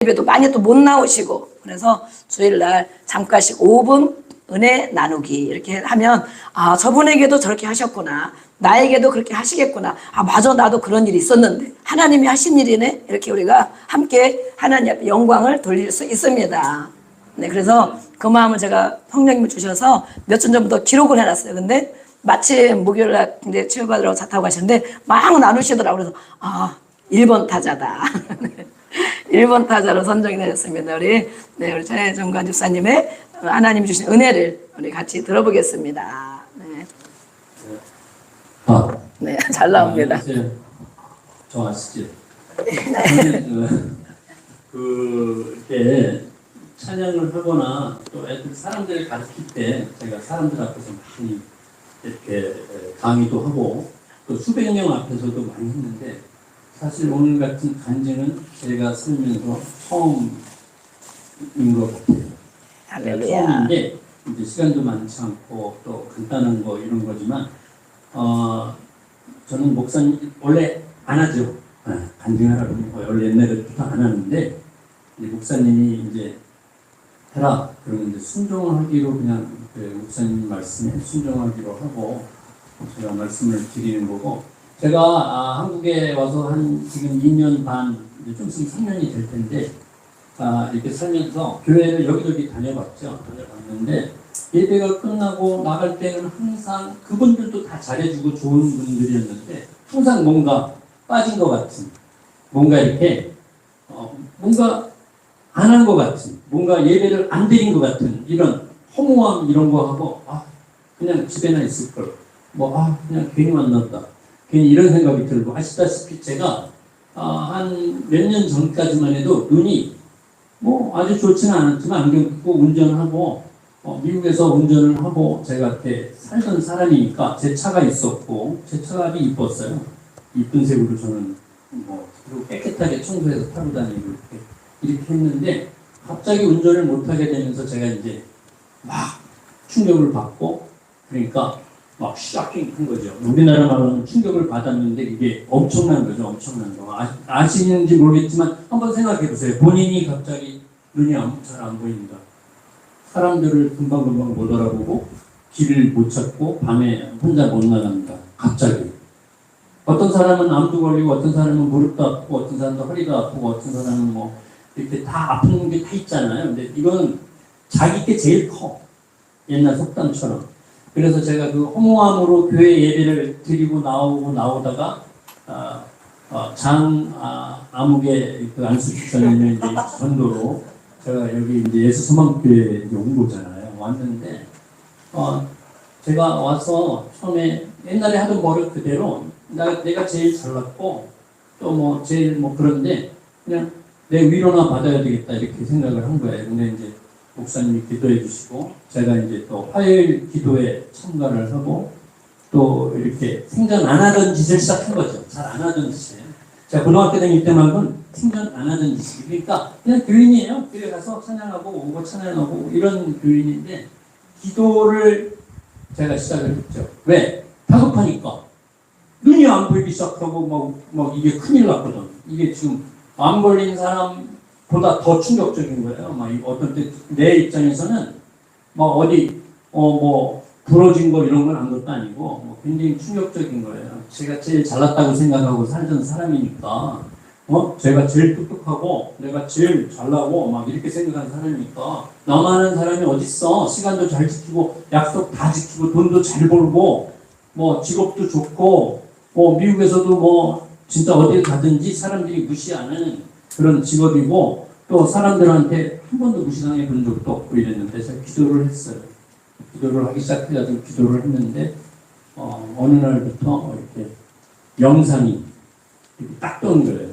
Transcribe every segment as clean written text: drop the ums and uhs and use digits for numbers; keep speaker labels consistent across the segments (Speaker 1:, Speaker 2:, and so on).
Speaker 1: 예배도 많이 또 못 나오시고, 그래서 주일날 잠깐씩 5분 은혜 나누기 이렇게 하면 아, 저분에게도 저렇게 하셨구나, 나에게도 그렇게 하시겠구나, 아 맞아, 나도 그런 일이 있었는데 하나님이 하신 일이네, 이렇게 우리가 함께 하나님 앞에 영광을 돌릴 수 있습니다. 네, 그래서 그 마음을 제가 성령님을 주셔서 몇 주 전부터 기록을 해놨어요. 근데 마침 목요일날 이제 치유받으라고 차 타고 가시는데 막 나누시더라고요. 그래서 아, 1번 타자다. 1번 타자로 선정이 되었습니다. 우리 최정관 집사님의 하나님이 주신 은혜를 우리 같이 들어보겠습니다. 네, 네, 잘 나옵니다.
Speaker 2: 저 아시죠? 그때 찬양을 하거나 또 애들 사람들을 가르칠 때 제가 사람들 앞에서 많이 이렇게 강의도 하고 또 수백 명 앞에서도 많이 했는데, 사실 오늘 같은 간증은 제가 살면서 처음인 것 같아요.
Speaker 1: 할렐루야.
Speaker 2: 처음인데 이제 시간도 많지 않고 또 간단한 거 이런 거지만 저는 목사님 원래 안 하죠. 간증하라고 하는 거 원래 옛날부터 안 하는데, 이제 목사님이 이제 해라 그러면 이제 순종하기로 그냥 목사님 말씀에 순종하기로 하고 제가 말씀을 드리는 거고, 제가 한국에 와서 한 지금 2년 반, 이제 좀 있으면 3년이 될 텐데, 이렇게 살면서 교회를 여기저기 다녀봤는데 예배가 끝나고 나갈 때는 항상 그분들도 다 잘해주고 좋은 분들이었는데 항상 뭔가 빠진 것 같은, 뭔가 이렇게 뭔가 안 한 것 같은, 뭔가 예배를 안 드린 것 같은 이런 허무함 이런 거 하고 그냥 집에나 있을 걸, 그냥 괜히 만났다, 괜히 이런 생각이 들고, 아시다시피 제가 한 몇 년 전까지만 해도 눈이 아주 좋지는 않았지만 안경 끼고 운전하고 미국에서 운전을 하고 제가 이렇게 살던 사람이니까 제 차가 있었고 제 차가 아주 이뻤어요. 이쁜 색으로 저는 그리고 깨끗하게 청소해서 타고 다니고 이렇게 했는데, 갑자기 운전을 못하게 되면서 제가 이제 막 충격을 받고, 그러니까 막 쇼킹한 거죠. 우리나라 말로는 충격을 받았는데 이게 엄청난 거죠. 엄청난 거. 아시는지 모르겠지만 한번 생각해 보세요. 본인이 갑자기 눈이 잘 안 보인다. 사람들을 금방금방 못 알아보고 길을 못 찾고 밤에 혼자 못 나간다. 갑자기. 어떤 사람은 암도 걸리고 어떤 사람은 무릎도 아프고 어떤 사람은 허리도 아프고 어떤 사람은 이렇게 다 아픈 게 다 있잖아요. 근데 이건 자기 게 제일 커. 옛날 속담처럼. 그래서 제가 그 허무함으로 교회 예배를 드리고 나오다가 암흑의 그 안수 집사님의 이제 전도로 제가 여기 이제 예수 소망교회 온 거잖아요. 왔는데 제가 와서 처음에 옛날에 하던 버릇 그대로 내가 제일 잘났고 또 제일 그런데 그냥 내 위로나 받아야 되겠다 이렇게 생각을 한 거예요. 근데 이제 목사님이 기도해 주시고 제가 이제 또 화요일 기도에 참가를 하고 또 이렇게 생전 안 하던 짓을 시작한 거죠. 잘 안 하던 짓을. 제가 고등학교 다닐 때만은 생전 안 하던 짓이, 그러니까 그냥 교인이에요. 교회 가서 찬양하고 오고 찬양하고 이런 교인인데, 기도를 제가 시작을 했죠. 왜? 다급하니까. 눈이 안 보이기 시작하고 이게 큰일 났거든. 이게 지금 암 걸린 사람보다 더 충격적인 거예요. 어떤 때 내 입장에서는 어디 부러진 거 이런 건 아무것도 아니고 굉장히 충격적인 거예요. 제가 제일 잘났다고 생각하고 살던 사람이니까, 제가 제일 똑똑하고 내가 제일 잘나고 이렇게 생각하는 사람이니까, 나만한 사람이 어딨어. 시간도 잘 지키고 약속 다 지키고 돈도 잘 벌고 직업도 좋고 미국에서도 진짜 어딜 가든지 사람들이 무시 안 하는 그런 직업이고, 또 사람들한테 한 번도 무시당해 본 적도 없고 이랬는데 제가 기도를 했어요. 기도를 하기 시작해가지고 기도를 했는데 어느 날부터 이렇게 영상이 이렇게 딱 뜨는 거예요.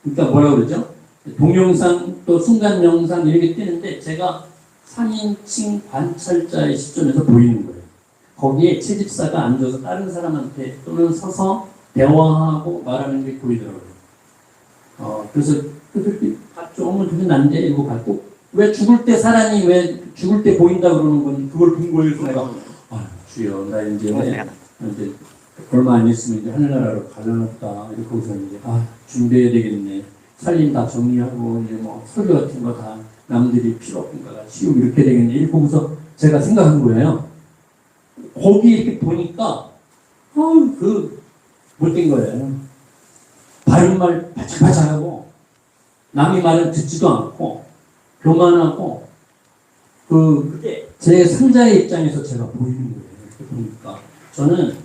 Speaker 2: 그러니까 뭐라 그러죠? 동영상 또 순간 영상 이렇게 뜨는데 제가 3인칭 관찰자의 시점에서 보이는 거예요. 거기에 채집사가 앉아서 다른 사람한테 또는 서서 대화하고 말하는 게 보이더라고요. 그래서 조금은 되게 난데 이거 갖고 왜 죽을 때 사람이 왜 죽을 때 보인다 그러는 건 그걸 본 거예요. 내가 주여 나 이제 얼마 안 있으면 이제 하늘나라로 가려나 보다 이렇게 해서 이제 준비해야 되겠네. 살림 다 정리하고 이제 뭐 설교 같은 거 다 남들이 필요 없는 거다 치우고 이렇게 되겠네. 이렇게 보면서 제가 생각한 거예요. 거기 이렇게 보니까 못된 거예요. 바른 말 바짝바짝하고 남의 말은 듣지도 않고 교만하고 제 3자의 입장에서 제가 보이는 거예요. 이렇게 보니까 저는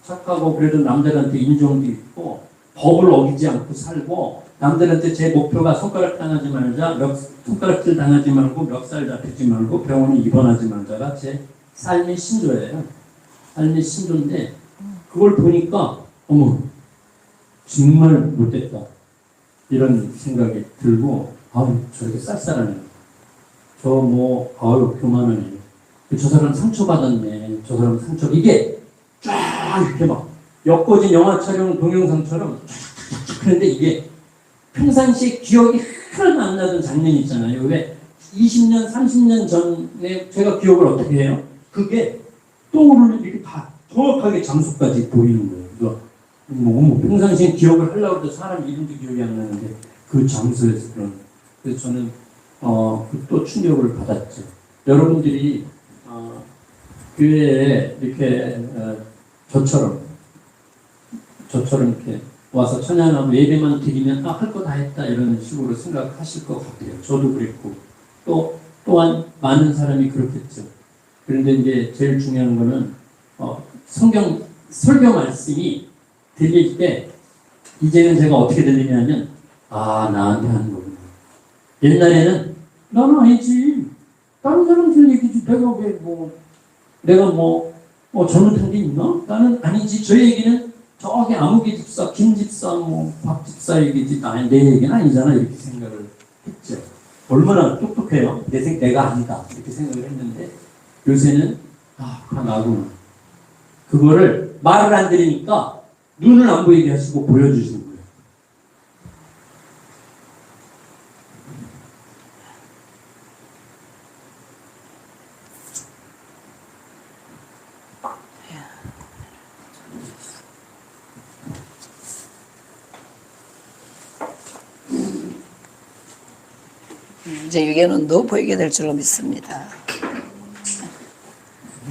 Speaker 2: 착하고 그래도 남들한테 인정도 있고 법을 어기지 않고 살고 남들한테 제 목표가 손가락 당하지 말자, 손가락질 당하지 말고 멱살 잡히지 말고 병원에 입원하지 말자가 제 삶의 신조예요. 삶의 신조인데 그걸 보니까 어머 정말 못됐다 이런 생각이 들고 저렇게 쌀쌀하네. 교만하네. 저 사람 상처받았네. 저 사람 상처 이게 쫙 이렇게 막 엮어진 영화 촬영 동영상처럼 그런데 이게 평상시 기억이 하나도 안 나던 장면이 있잖아요. 왜 20년, 30년 전에 제가 기억을 어떻게 해요? 그게 떠오르는 이렇게 다 정확하게 장소까지 보이는 거예요. 평상시에 기억을 하려고 해도 사람 이름도 기억이 안 나는데 그 장소에서 그래서 저는 또 충격을 받았죠. 여러분들이 교회에 이렇게 저처럼 이렇게 와서 찬양하고 예배만 드리면 할 거 다 했다 이런 식으로 생각하실 것 같아요. 저도 그랬고 또한 많은 사람이 그렇겠죠. 그런데 이제 제일 중요한 거는 성경 설교 말씀이 들릴 때 이제는 제가 어떻게 들리냐면 나한테 하는 거구나. 옛날에는 나는 아니지. 다른 사람들 얘기지. 내가 잘못한 게 있나? 나는 아니지. 저 얘기는 저기 아무개 집사, 김 집사, 박 집사 얘기지. 내 얘기는 아니잖아. 이렇게 생각을 했죠. 얼마나 똑똑해요. 내가 아니다. 이렇게 생각을 했는데 요새는 나구나. 그거를 말을 안 들으니까 눈을 안 보이게 하시고 보여주시는 거예요.
Speaker 1: 이제 유괴눈도 보이게 될 줄로 믿습니다.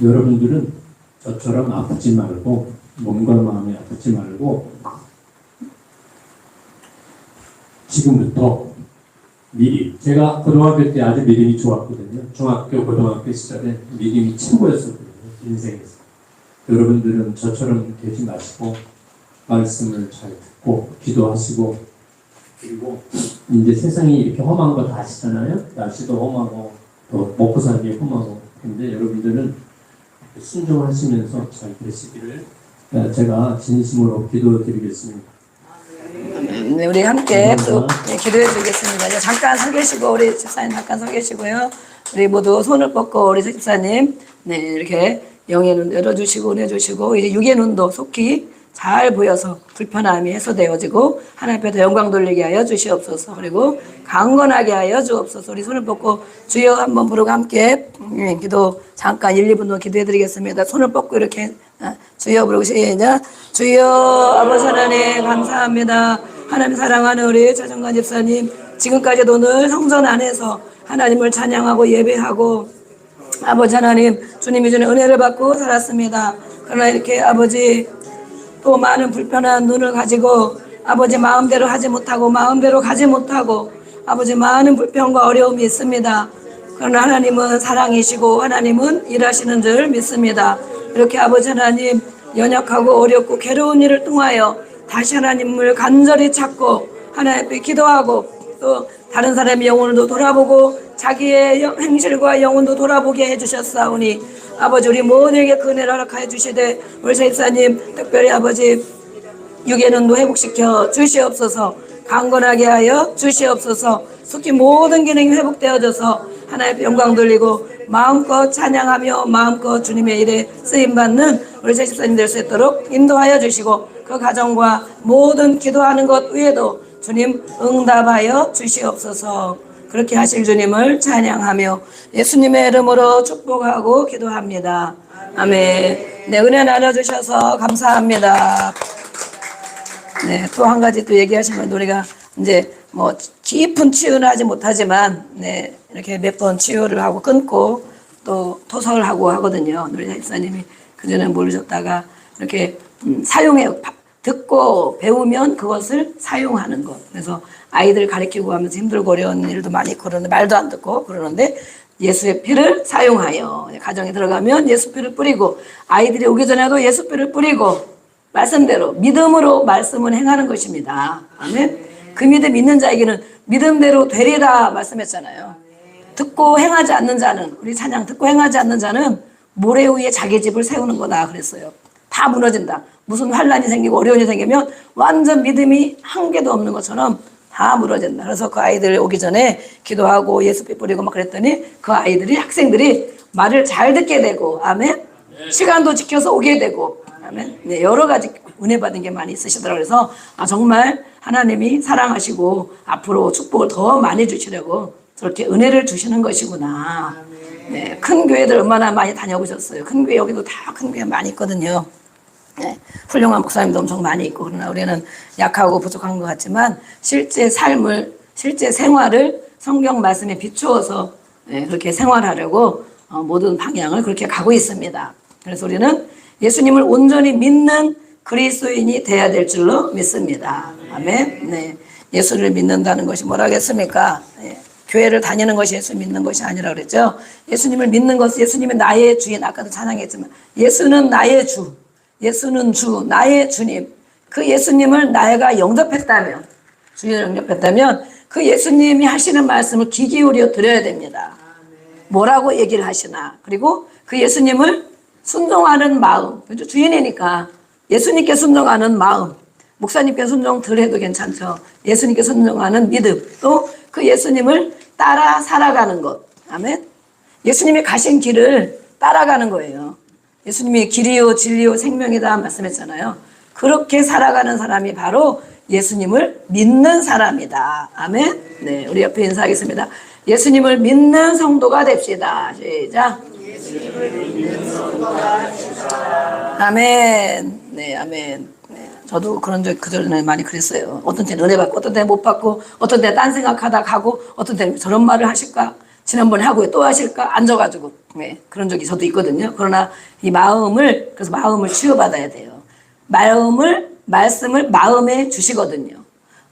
Speaker 2: 여러분들은 저처럼 아프지 말고 몸과 마음이 아프지 말고 지금부터 미리 제가 고등학교 때 아주 믿음이 좋았거든요. 중학교 고등학교 시절에 믿음이 최고였었거든요. 인생에서. 여러분들은 저처럼 되지 마시고 말씀을 잘 듣고 기도하시고 그리고 이제 세상이 이렇게 험한 거 다 아시잖아요. 날씨도 험하고 또 먹고 살기 험하고 근데 여러분들은 순종하시면서 잘 되시기를 제가 진심으로 기도드리겠습니다.
Speaker 1: 네, 우리 함께 또 기도해 드리겠습니다. 잠깐 서 계시고 우리 집사님 잠깐 서 계시고요. 우리 모두 손을 뻗고 우리 집사님 이렇게 영의 눈 열어주시고 내주시고 이제 육의 눈도 속히 잘 보여서 불편함이 해소되어지고 하나님 앞에 더 영광 돌리게 하여 주시옵소서. 그리고 강건하게 하여 주옵소서. 우리 손을 뻗고 주여 한번 부르고 함께 기도 잠깐 1, 2분 동안 기도해 드리겠습니다. 손을 뻗고 이렇게 주여 부르고 시작. 주여 아버지 하나님 감사합니다. 하나님 사랑하는 우리 최정관 집사님 지금까지도 늘 성전 안에서 하나님을 찬양하고 예배하고 아버지 하나님 주님이 주는 은혜를 받고 살았습니다. 그러나 이렇게 아버지 또 많은 불편한 눈을 가지고 아버지 마음대로 하지 못하고 마음대로 가지 못하고 아버지 많은 불편과 어려움이 있습니다. 그러나 하나님은 사랑이시고 하나님은 일하시는 줄 믿습니다. 이렇게 아버지 하나님 연약하고 어렵고 괴로운 일을 통하여 다시 하나님을 간절히 찾고 하나님 앞에 기도하고 또 다른 사람의 영혼도 돌아보고 자기의 행실과 영혼도 돌아보게 해주셨사오니 아버지 우리 모두에게 그 은혜를 허락하여 주시되 우리 집사님 특별히 아버지 육의 눈도 회복시켜 주시옵소서. 강건하게 하여 주시옵소서. 속히 모든 기능이 회복되어져서 하나님의 영광 돌리고 마음껏 찬양하며 마음껏 주님의 일에 쓰임받는 우리 집사님 될 수 있도록 인도하여 주시고 그 가정과 모든 기도하는 것 외에도 주님 응답하여 주시옵소서. 그렇게 하실 주님을 찬양하며 예수님의 이름으로 축복하고 기도합니다. 아멘. 네, 은혜 나눠주셔서 감사합니다. 네, 또 한 가지 또 얘기하시면 우리가 이제 뭐 깊은 치유는 하지 못하지만 네, 이렇게 몇 번 치유를 하고 끊고 또 토설을 하고 하거든요. 우리 집사님이 그전에 모르셨다가 이렇게 사용해요. 듣고 배우면 그것을 사용하는 것. 그래서 아이들 가르치고 하면서 힘들고 어려운 일도 많이 있고 그러는데 말도 안 듣고 그러는데 예수의 피를 사용하여 가정에 들어가면 예수 피를 뿌리고 아이들이 오기 전에도 예수 피를 뿌리고 말씀대로 믿음으로 말씀을 행하는 것입니다. 아멘. 그 믿음 있는 자에게는 믿음대로 되리라 말씀했잖아요. 듣고 행하지 않는 자는 우리 찬양 듣고 행하지 않는 자는 모래 위에 자기 집을 세우는 거다 그랬어요. 다 무너진다. 무슨 환란이 생기고 어려움이 생기면 완전 믿음이 한 개도 없는 것처럼 다 무너진다. 그래서 그 아이들 오기 전에 기도하고 예수피 뿌리고 막 그랬더니 그 아이들이 학생들이 말을 잘 듣게 되고 아멘. 시간도 지켜서 오게 되고 아멘. 네, 여러 가지 은혜 받은 게 많이 있으시더라고요. 그래서 정말 하나님이 사랑하시고 앞으로 축복을 더 많이 주시려고 저렇게 은혜를 주시는 것이구나. 네, 큰 교회들 얼마나 많이 다녀보셨어요. 큰 교회 여기도 다 큰 교회 많이 있거든요. 네, 훌륭한 목사님도 엄청 많이 있고 그러나 우리는 약하고 부족한 것 같지만 실제 삶을 실제 생활을 성경 말씀에 비추어서 네, 그렇게 생활하려고 모든 방향을 그렇게 가고 있습니다. 그래서 우리는 예수님을 온전히 믿는 그리스도인이 돼야 될 줄로 믿습니다. 아멘. 네, 예수를 믿는다는 것이 뭐라겠습니까? 네, 교회를 다니는 것이 예수 믿는 것이 아니라 그랬죠. 예수님을 믿는 것은 예수님이 나의 주인. 아까도 찬양했지만 예수는 나의 주. 예수는 주, 나의 주님. 그 예수님을 나가 영접했다면, 주인을 영접했다면 그 예수님이 하시는 말씀을 귀 기울여 드려야 됩니다. 뭐라고 얘기를 하시나. 그리고 그 예수님을 순종하는 마음. 그렇죠? 주인이니까 예수님께 순종하는 마음. 목사님께 순종 덜 해도 괜찮죠. 예수님께 순종하는 믿음. 또 그 예수님을 따라 살아가는 것. 아멘. 예수님이 가신 길을 따라가는 거예요. 예수님이 길이요 진리요 생명이다 말씀했잖아요. 그렇게 살아가는 사람이 바로 예수님을 믿는 사람이다. 아멘. 네, 우리 옆에 인사하겠습니다. 예수님을 믿는 성도가 됩시다. 시작. 예수님을 믿는 성도가 됩시다. 아멘. 네, 아멘. 네, 저도 그런 적 그전에 많이 그랬어요. 어떤 때는 은혜 받고 어떤 때는 못 받고 어떤 때는 딴 생각하다 가고 어떤 때는 저런 말을 하실까? 지난번에 하고 또 하실까? 앉아가지고 네, 그런 적이 저도 있거든요. 그러나 이 마음을 그래서 마음을 치유받아야 돼요. 말씀을 마음에 주시거든요.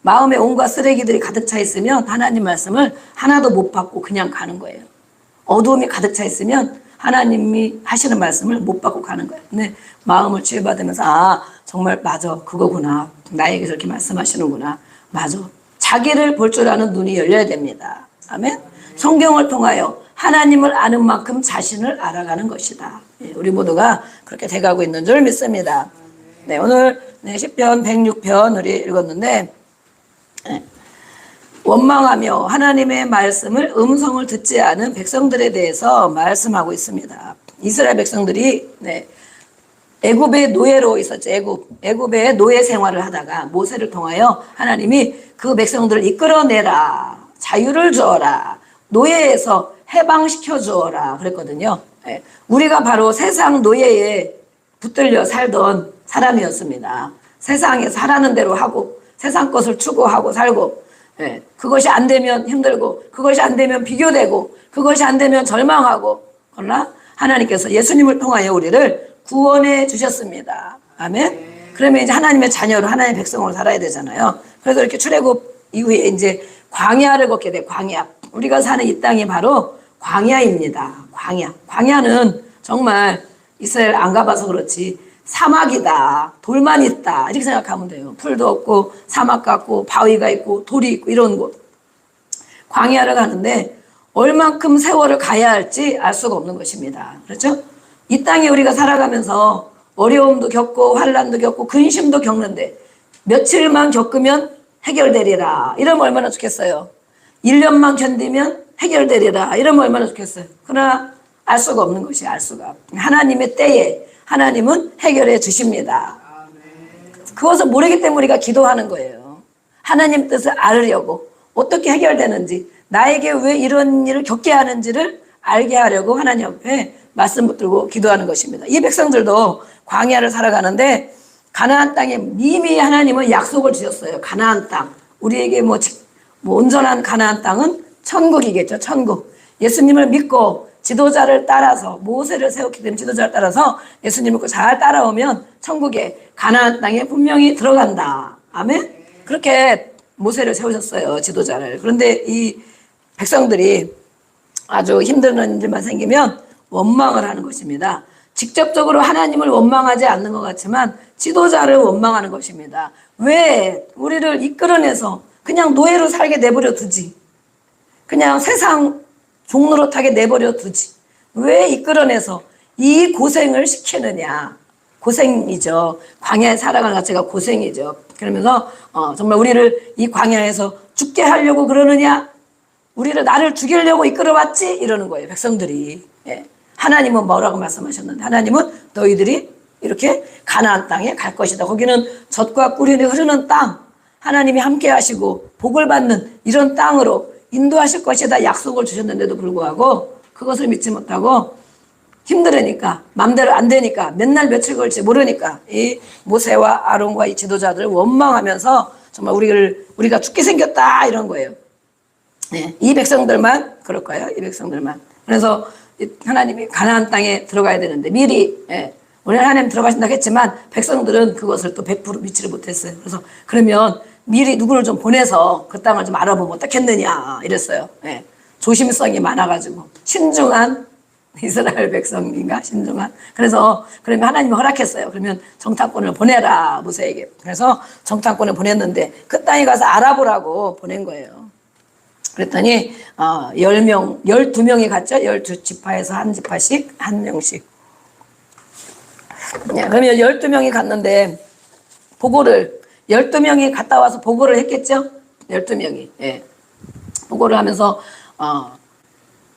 Speaker 1: 마음에 온갖 쓰레기들이 가득 차 있으면 하나님 말씀을 하나도 못 받고 그냥 가는 거예요. 어두움이 가득 차 있으면 하나님이 하시는 말씀을 못 받고 가는 거예요. 근데 마음을 치유받으면서 정말 맞아 그거구나. 나에게 저렇게 말씀하시는구나. 맞아. 자기를 볼 줄 아는 눈이 열려야 됩니다. 아멘. 성경을 통하여 하나님을 아는 만큼 자신을 알아가는 것이다. 우리 모두가 그렇게 돼가고 있는 줄 믿습니다. 네, 오늘 시편 106편 우리 읽었는데 원망하며 하나님의 말씀을 음성을 듣지 않은 백성들에 대해서 말씀하고 있습니다. 이스라엘 백성들이 애굽의 노예로 있었죠. 애굽의 노예 생활을 하다가 모세를 통하여 하나님이 그 백성들을 이끌어내라. 자유를 주어라. 노예에서 해방시켜 주어라 그랬거든요. 우리가 바로 세상 노예에 붙들려 살던 사람이었습니다. 세상에서 하라는 대로 하고 세상 것을 추구하고 살고 그것이 안 되면 힘들고 그것이 안 되면 비교되고 그것이 안 되면 절망하고 그러나 하나님께서 예수님을 통하여 우리를 구원해 주셨습니다. 아멘. 그러면 이제 하나님의 자녀로 하나님의 백성으로 살아야 되잖아요. 그래서 이렇게 출애굽 이후에 이제 광야를 걷게 돼. 광야. 우리가 사는 이 땅이 바로 광야입니다. 광야. 광야는 정말 이스라엘 안 가봐서 그렇지 사막이다. 돌만 있다. 이렇게 생각하면 돼요. 풀도 없고 사막 같고 바위가 있고 돌이 있고 이런 곳. 광야를 가는데 얼만큼 세월을 가야 할지 알 수가 없는 것입니다. 그렇죠? 이 땅에 우리가 살아가면서 어려움도 겪고 환란도 겪고 근심도 겪는데 며칠만 겪으면 해결되리라. 이러면 얼마나 좋겠어요. 1년만 견디면 해결되리라. 이러면 얼마나 좋겠어요. 그러나 알 수가 없는 것이 알 수가. 하나님의 때에 하나님은 해결해 주십니다. 그것을 모르기 때문에 우리가 기도하는 거예요. 하나님 뜻을 알으려고 어떻게 해결되는지 나에게 왜 이런 일을 겪게 하는지를 알게 하려고 하나님 앞에 말씀 붙들고 기도하는 것입니다. 이 백성들도 광야를 살아가는데 가나안 땅에 이미 하나님은 약속을 주셨어요. 가나안 땅. 우리에게 뭐 온전한 가나안 땅은 천국이겠죠. 천국. 예수님을 믿고 지도자를 따라서 모세를 세웠기 때문에 지도자를 따라서 예수님을 잘 따라오면 천국에 가나안 땅에 분명히 들어간다. 아멘. 그렇게 모세를 세우셨어요. 지도자를. 그런데 이 백성들이 아주 힘든 일만 생기면 원망을 하는 것입니다. 직접적으로 하나님을 원망하지 않는 것 같지만 지도자를 원망하는 것입니다. 왜 우리를 이끌어내서 그냥 노예로 살게 내버려 두지? 그냥 세상 종노릇하게 내버려 두지? 왜 이끌어내서 이 고생을 시키느냐? 고생이죠. 광야에 살아가는 자체가 고생이죠. 그러면서 정말 우리를 이 광야에서 죽게 하려고 그러느냐? 우리를 나를 죽이려고 이끌어왔지? 이러는 거예요. 백성들이. 예. 하나님은 뭐라고 말씀하셨는데 하나님은 너희들이 이렇게 가나안 땅에 갈 것이다. 거기는 젖과 꿀이 흐르는 땅, 하나님이 함께 하시고 복을 받는 이런 땅으로 인도하실 것이다 약속을 주셨는데도 불구하고 그것을 믿지 못하고 힘들으니까 맘대로 안 되니까 맨날 며칠 걸지 모르니까 이 모세와 아론과 이 지도자들을 원망하면서 정말 우리가 죽게 생겼다 이런 거예요. 네, 이 백성들만 그럴 거예요. 이 백성들만. 그래서 하나님이 가나안 땅에 들어가야 되는데 미리 우리 하나님 들어가신다고 했지만 백성들은 그것을 또 100% 믿지를 못했어요. 그래서 그러면 미리 누구를 좀 보내서 그 땅을 좀 알아보면 어떻겠느냐 이랬어요. 예. 조심성이 많아가지고 신중한 이스라엘 백성인가 신중한. 그래서 그러면 하나님이 허락했어요. 그러면 정탐꾼을 보내라 모세에게. 그래서 정탐꾼을 보냈는데 그 땅에 가서 알아보라고 보낸 거예요. 그랬더니 10명, 12명이 갔죠. 12지파에서 한 지파씩 한 명씩. 네, 그러면 12명이 갔는데 보고를 12명이 갔다 와서 보고를 했겠죠. 12명이. 예. 보고를 하면서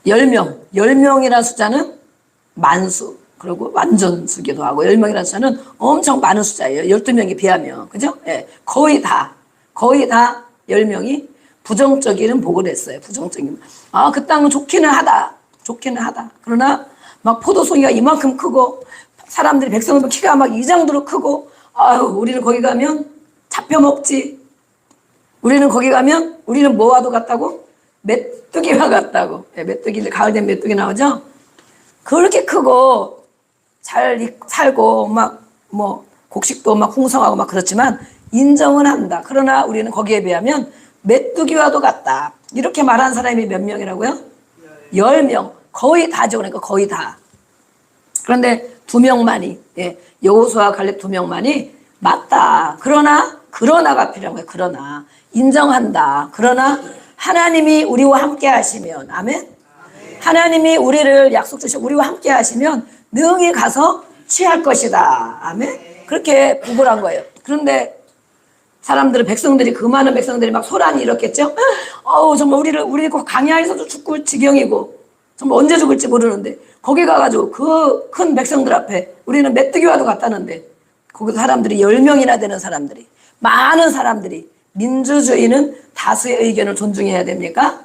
Speaker 1: 10명이라는 숫자는 만수 그리고 완전수기도 하고 10명이라는 숫자는 엄청 많은 숫자예요. 12명에 비하면. 그죠? 예. 거의 다 10명이 부정적인 보고를 했어요. 부정적인. 그 땅은 좋기는 하다. 그러나 막 포도송이가 이만큼 크고 사람들이 백성들 키가 막 이 정도로 크고 우리는 거기 가면 잡혀먹지. 우리는 거기 가면 우리는 뭐와도 같다고? 메뚜기와 같다고. 메뚜기, 가을 되면 메뚜기 나오죠? 그렇게 크고 잘 살고 막 뭐 곡식도 막 풍성하고 막 그렇지만 인정은 한다. 그러나 우리는 거기에 비하면 메뚜기와도 같다. 이렇게 말한 사람이 몇 명이라고요? 10명. 거의 다죠. 그러니까 거의 다. 그런데 2명만이, 여호수아 갈렙 2명만이 맞다. 그러나가 필요한 거예요. 그러나. 인정한다. 그러나 하나님이 우리와 함께 하시면, 아멘? 하나님이 우리를 약속 주시고 우리와 함께 하시면 능히 가서 취할 것이다. 아멘? 그렇게 부고를 한 거예요. 그런데 백성들이 그 많은 백성들이 막 소란이 일었겠죠. 정말 우리 강야에서도 죽고 지경이고 정말 언제 죽을지 모르는데 거기 가가지고 그 큰 백성들 앞에 우리는 메뚜기와도 같다는데 거기 사람들이 10명이나 되는 사람들이 많은 사람들이 민주주의는 다수의 의견을 존중해야 됩니까?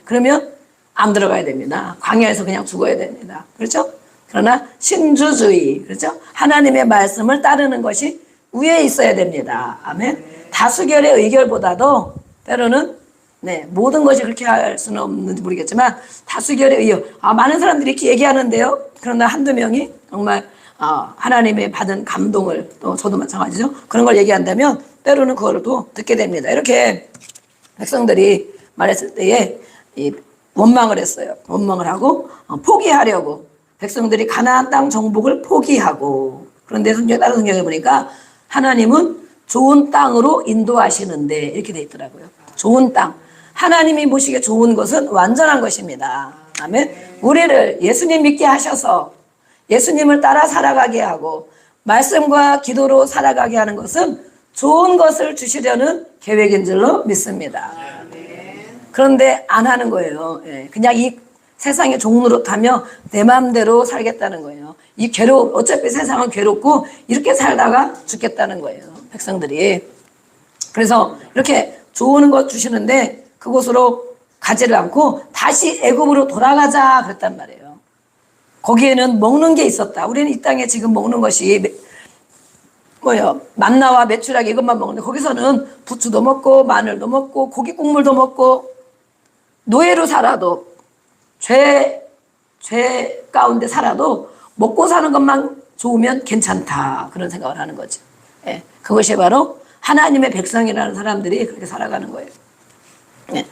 Speaker 1: 그러면 안 들어가야 됩니다. 광야에서 그냥 죽어야 됩니다. 그렇죠? 그러나 신주주의, 그렇죠? 하나님의 말씀을 따르는 것이 위에 있어야 됩니다. 아멘. 다수결의 의결보다도 때로는 모든 것이 그렇게 할 수는 없는지 모르겠지만 다수결의 의견. 많은 사람들이 이렇게 얘기하는데요. 그러나 한두 명이 정말 하나님의 받은 감동을 또 저도 마찬가지죠. 그런 걸 얘기한다면 때로는 그걸 또 듣게 됩니다. 이렇게 백성들이 말했을 때에 원망을 했어요. 원망을 하고 포기하려고 백성들이 가나안 땅 정복을 포기하고 그런데 다른 성경에 보니까 하나님은 좋은 땅으로 인도하시는데 이렇게 돼 있더라고요. 좋은 땅. 하나님이 보시기에 좋은 것은 완전한 것입니다. 아멘. 우리를 예수님 믿게 하셔서 예수님을 따라 살아가게 하고 말씀과 기도로 살아가게 하는 것은 좋은 것을 주시려는 계획인 줄로 믿습니다. 그런데 안 하는 거예요. 그냥 이 세상의 종노릇하며 내 마음대로 살겠다는 거예요. 어차피 세상은 괴롭고 이렇게 살다가 죽겠다는 거예요. 백성들이. 그래서 이렇게 좋은 것 주시는데 그곳으로 가지를 않고 다시 애굽으로 돌아가자 그랬단 말이에요. 거기에는 먹는 게 있었다. 우리는 이 땅에 지금 먹는 것이 뭐요? 만나와 메추라기 이것만 먹는데 거기서는 부추도 먹고 마늘도 먹고 고기 국물도 먹고 노예로 살아도 죄 가운데 살아도 먹고 사는 것만 좋으면 괜찮다. 그런 생각을 하는 거죠. 예, 그것이 바로 하나님의 백성이라는 사람들이 그렇게 살아가는 거예요. 예,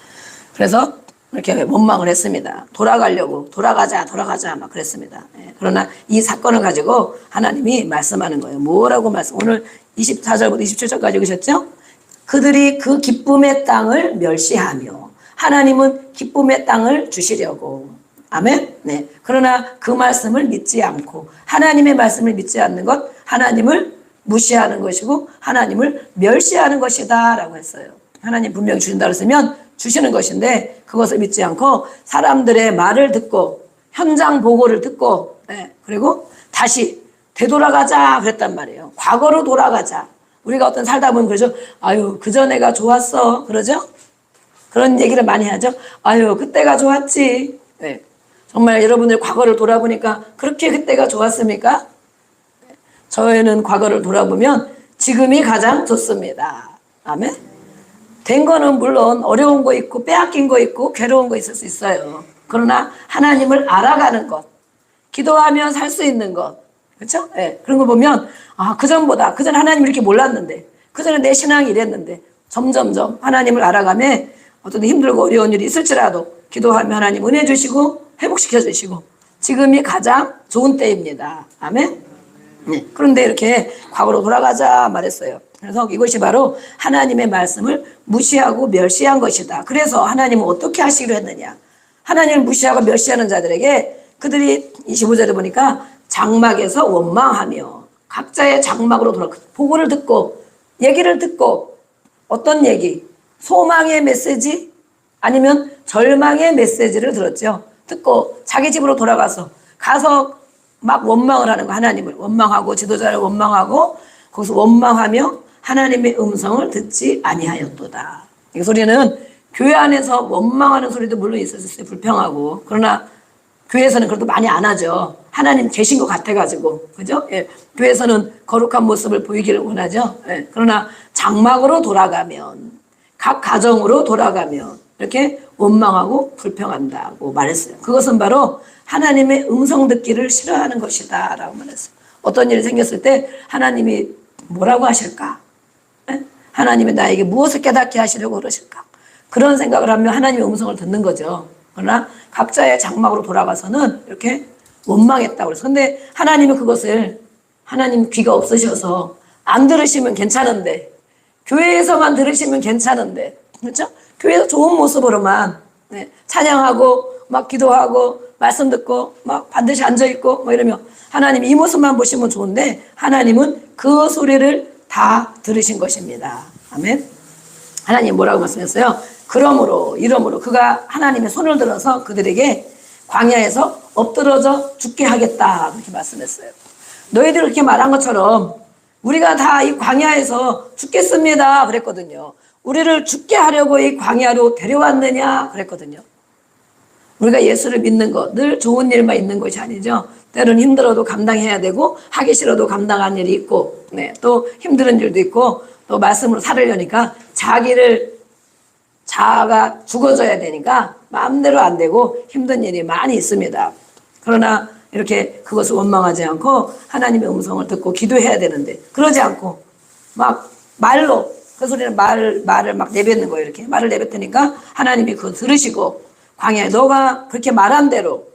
Speaker 1: 그래서 이렇게 원망을 했습니다. 돌아가자 막 그랬습니다. 예, 그러나 이 사건을 가지고 하나님이 말씀하는 거예요. 뭐라고 오늘 24절부터 27절까지 그셨죠? 그들이 그 기쁨의 땅을 멸시하며 하나님은 기쁨의 땅을 주시려고. 아멘. 네. 그러나 그 말씀을 믿지 않고 하나님의 말씀을 믿지 않는 것, 하나님을 무시하는 것이고 하나님을 멸시하는 것이다라고 했어요. 하나님 분명히 주신다고 했으면 주시는 것인데 그것을 믿지 않고 사람들의 말을 듣고 현장 보고를 듣고 그리고 다시 되돌아가자 그랬단 말이에요. 과거로 돌아가자. 우리가 어떤 살다 보면 그러죠. 아유 그전에가 좋았어 그러죠. 그런 얘기를 많이 하죠. 아유 그때가 좋았지. 네. 정말 여러분들 과거를 돌아보니까 그렇게 그때가 좋았습니까? 저희는 과거를 돌아보면 지금이 가장 좋습니다. 아멘. 된 거는 물론 어려운 거 있고 빼앗긴 거 있고 괴로운 거 있을 수 있어요. 그러나 하나님을 알아가는 것, 기도하며 살 수 있는 것, 그렇죠? 네. 그런 거 보면 그전보다 그전 하나님 이렇게 몰랐는데 그전에 내 신앙이 이랬는데 점점점 하나님을 알아가며 어떤 힘들고 어려운 일이 있을지라도 기도하며 하나님 은혜 주시고 회복시켜 주시고 지금이 가장 좋은 때입니다. 아멘. 네. 그런데 이렇게 과거로 돌아가자 말했어요. 그래서 이것이 바로 하나님의 말씀을 무시하고 멸시한 것이다. 그래서 하나님은 어떻게 하시기로 했느냐. 하나님을 무시하고 멸시하는 자들에게 그들이 25절에 보니까 장막에서 원망하며 각자의 장막으로 보고를 듣고 얘기를 듣고 어떤 얘기? 소망의 메시지 아니면 절망의 메시지를 들었죠. 듣고 자기 집으로 돌아가서 막 원망을 하는 거. 하나님을 원망하고 지도자를 원망하고 거기서 원망하며 하나님의 음성을 듣지 아니하였도다. 이 소리는 교회 안에서 원망하는 소리도 물론 있을 수 있어요. 불평하고. 그러나 교회에서는 그래도 많이 안 하죠. 하나님 계신 것 같아가지고. 그죠? 예. 교회에서는 거룩한 모습을 보이기를 원하죠. 예. 그러나 장막으로 돌아가면 각 가정으로 돌아가면 이렇게 원망하고 불평한다고 말했어요. 그것은 바로 하나님의 음성 듣기를 싫어하는 것이다 라고 말했어요. 어떤 일이 생겼을 때 하나님이 뭐라고 하실까? 네? 하나님이 나에게 무엇을 깨닫게 하시려고 그러실까? 그런 생각을 하면 하나님의 음성을 듣는 거죠. 그러나 각자의 장막으로 돌아가서는 이렇게 원망했다고 그랬어요. 근데 하나님은 그것을 하나님 귀가 없으셔서 안 들으시면 괜찮은데 교회에서만 들으시면 괜찮은데 그렇죠? 교회에서 좋은 모습으로만 찬양하고 막 기도하고 말씀 듣고 막 반드시 앉아있고 뭐 이러면 하나님 이 모습만 보시면 좋은데 하나님은 그 소리를 다 들으신 것입니다. 아멘. 하나님 뭐라고 말씀했어요? 이러므로 그가 하나님의 손을 들어서 그들에게 광야에서 엎드러져 죽게 하겠다 그렇게 말씀했어요. 너희들 그렇게 말한 것처럼 우리가 다 이 광야에서 죽겠습니다 그랬거든요. 우리를 죽게 하려고 이 광야로 데려왔느냐 그랬거든요. 우리가 예수를 믿는 것, 늘 좋은 일만 있는 것이 아니죠. 때로는 힘들어도 감당해야 되고 하기 싫어도 감당한 일이 있고 또 힘든 일도 있고 또 말씀으로 살으려니까 자아가 죽어져야 되니까 마음대로 안 되고 힘든 일이 많이 있습니다. 그러나 이렇게 그것을 원망하지 않고 하나님의 음성을 듣고 기도해야 되는데 그러지 않고 막 말로 그 소리는 말을 막 내뱉는 거예요. 이렇게 말을 내뱉으니까 하나님이 그거 들으시고 광야에 너가 그렇게 말한 대로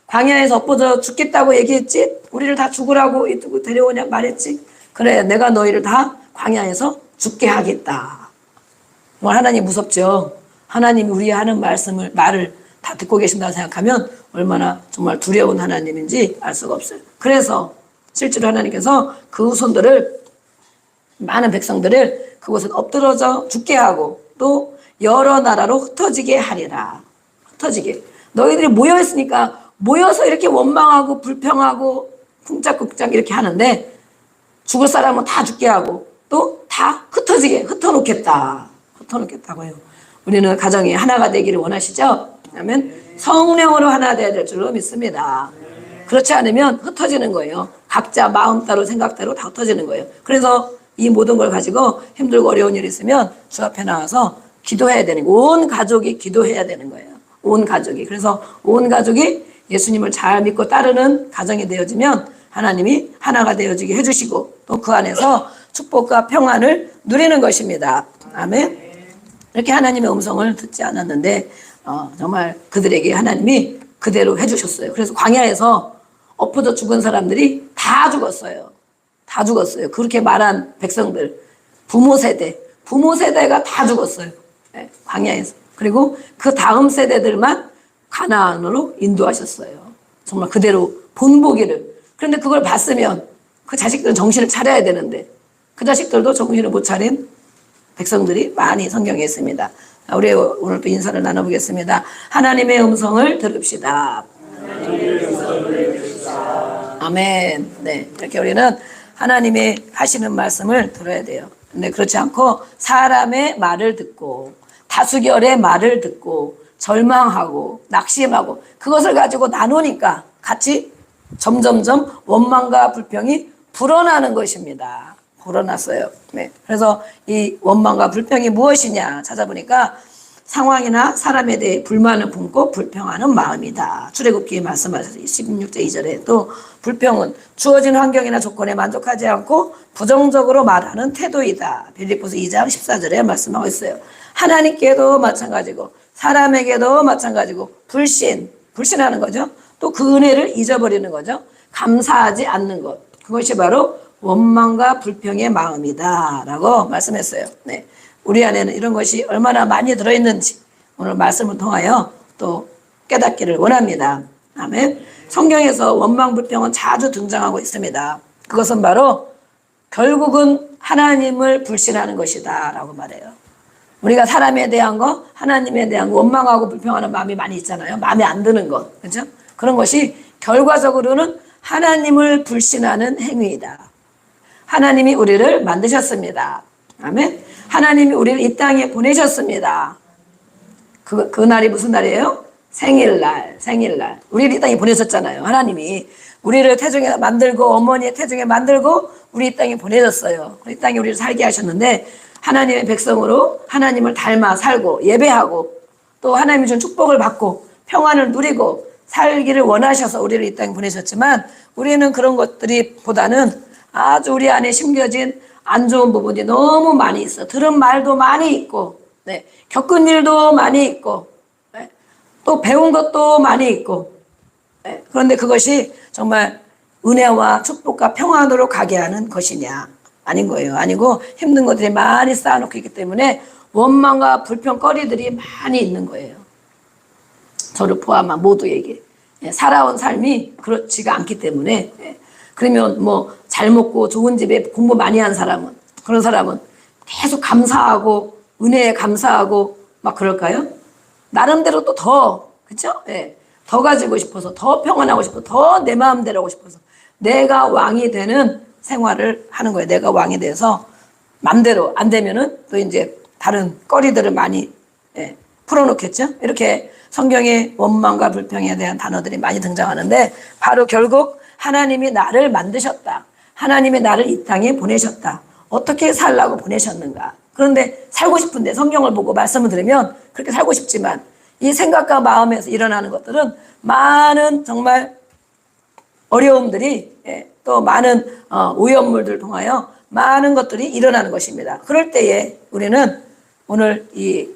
Speaker 1: 광야에서 엎어져 죽겠다고 얘기했지? 우리를 다 죽으라고 데려오냐 말했지? 그래 내가 너희를 다 광야에서 죽게 하겠다. 뭐 하나님 무섭죠. 하나님이 우리 하는 말을 다 듣고 계신다고 생각하면 얼마나 정말 두려운 하나님인지 알 수가 없어요. 그래서 실제로 하나님께서 그 후손들을 많은 백성들을 그곳에 엎드러져 죽게 하고 또 여러 나라로 흩어지게 하리라. 흩어지게. 너희들이 모여있으니까 모여서 이렇게 원망하고 불평하고 쿵짝쿵짝 이렇게 하는데 죽을 사람은 다 죽게 하고 또 다 흩어놓겠다. 흩어놓겠다고 해요. 우리는 가정이 하나가 되기를 원하시죠? 아멘. 성령으로 하나 되어야 될 줄로 믿습니다. 그렇지 않으면 흩어지는 거예요. 각자 마음 따로 생각 따로 다 흩어지는 거예요. 그래서 이 모든 걸 가지고 힘들고 어려운 일이 있으면 주 앞에 나와서 기도해야 되는 거예요. 온 가족이 기도해야 되는 거예요. 온 가족이. 그래서 온 가족이 예수님을 잘 믿고 따르는 가정이 되어지면 하나님이 하나가 되어지게 해주시고 또 그 안에서 축복과 평안을 누리는 것입니다. 아멘. 이렇게 하나님의 음성을 듣지 않았는데 정말 그들에게 하나님이 그대로 해주셨어요. 그래서 광야에서 엎어져 죽은 사람들이 다 죽었어요. 다 죽었어요. 그렇게 말한 백성들, 부모 세대가 다 죽었어요. 네, 광야에서. 그리고 그 다음 세대들만 가나안으로 인도하셨어요. 정말 그대로 본보기를. 그런데 그걸 봤으면 그 자식들은 정신을 차려야 되는데 그 자식들도 정신을 못 차린 백성들이 많이 성경에 있습니다. 우리 오늘 또 인사를 나눠보겠습니다. 하나님의 음성을 들읍시다. 아멘. 네, 이렇게 우리는 하나님의 하시는 말씀을 들어야 돼요. 근데 그렇지 않고 사람의 말을 듣고 다수결의 말을 듣고 절망하고 낙심하고 그것을 가지고 나누니까 같이 점점점 원망과 불평이 불어나는 것입니다. 불어났어요. 네. 그래서 이 원망과 불평이 무엇이냐 찾아보니까 상황이나 사람에 대해 불만을 품고 불평하는 마음이다. 출애굽기에 말씀하셔서 16절 2절에 또 불평은 주어진 환경이나 조건에 만족하지 않고 부정적으로 말하는 태도이다. 빌립보서 2장 14절에 말씀하고 있어요. 하나님께도 마찬가지고 사람에게도 마찬가지고 불신하는 거죠. 또 그 은혜를 잊어버리는 거죠. 감사하지 않는 것. 그것이 바로 원망과 불평의 마음이다 라고 말씀했어요. 네. 우리 안에는 이런 것이 얼마나 많이 들어있는지 오늘 말씀을 통하여 또 깨닫기를 원합니다. 아멘. 성경에서 원망 불평은 자주 등장하고 있습니다. 그것은 바로 결국은 하나님을 불신하는 것이다 라고 말해요. 우리가 사람에 대한 거, 하나님에 대한 거 원망하고 불평하는 마음이 많이 있잖아요. 마음에 안 드는 것. 그렇죠? 그런 것이 결과적으로는 하나님을 불신하는 행위이다. 하나님이 우리를 만드셨습니다. 아멘. 하나님이 우리를 이 땅에 보내셨습니다. 그 날이 무슨 날이에요? 생일날. 우리를 이 땅에 보내셨잖아요. 하나님이 우리를 태중에 만들고 어머니의 태중에 만들고 우리 이 땅에 보내셨어요. 이 땅에 우리를 살게 하셨는데 하나님의 백성으로 하나님을 닮아 살고 예배하고 또 하나님이 준 축복을 받고 평안을 누리고 살기를 원하셔서 우리를 이 땅에 보내셨지만 우리는 그런 것들이 보다는 아주 우리 안에 심겨진 안 좋은 부분이 너무 많이 있어. 들은 말도 많이 있고, 네. 겪은 일도 많이 있고, 네. 또 배운 것도 많이 있고, 네. 그런데 그것이 정말 은혜와 축복과 평안으로 가게 하는 것이냐? 아닌 거예요. 아니고 힘든 것들이 많이 쌓아놓고 있기 때문에 원망과 불평거리들이 많이 있는 거예요. 저를 포함한 모두에게. 살아온 삶이 그렇지가 않기 때문에. 그러면 뭐 잘 먹고 좋은 집에 공부 많이 한 사람은, 그런 사람은 계속 감사하고 은혜에 감사하고 막 그럴까요? 나름대로 또 더, 그쵸? 더 가지고 싶어서, 더 평안하고 싶어서, 더 내 마음대로 하고 싶어서 내가 왕이 되는 생활을 하는 거예요. 내가 왕이 돼서 맘대로 안 되면은 또 이제 다른 거리들을 많이 풀어놓겠죠. 이렇게 성경에 원망과 불평에 대한 단어들이 많이 등장하는데 바로 결국 하나님이 나를 만드셨다. 하나님이 나를 이 땅에 보내셨다. 어떻게 살라고 보내셨는가. 그런데 살고 싶은데 성경을 보고 말씀을 들으면 그렇게 살고 싶지만 이 생각과 마음에서 일어나는 것들은 많은 정말 어려움들이 또 많은 오염물들 통하여 많은 것들이 일어나는 것입니다. 그럴 때에 우리는 오늘 이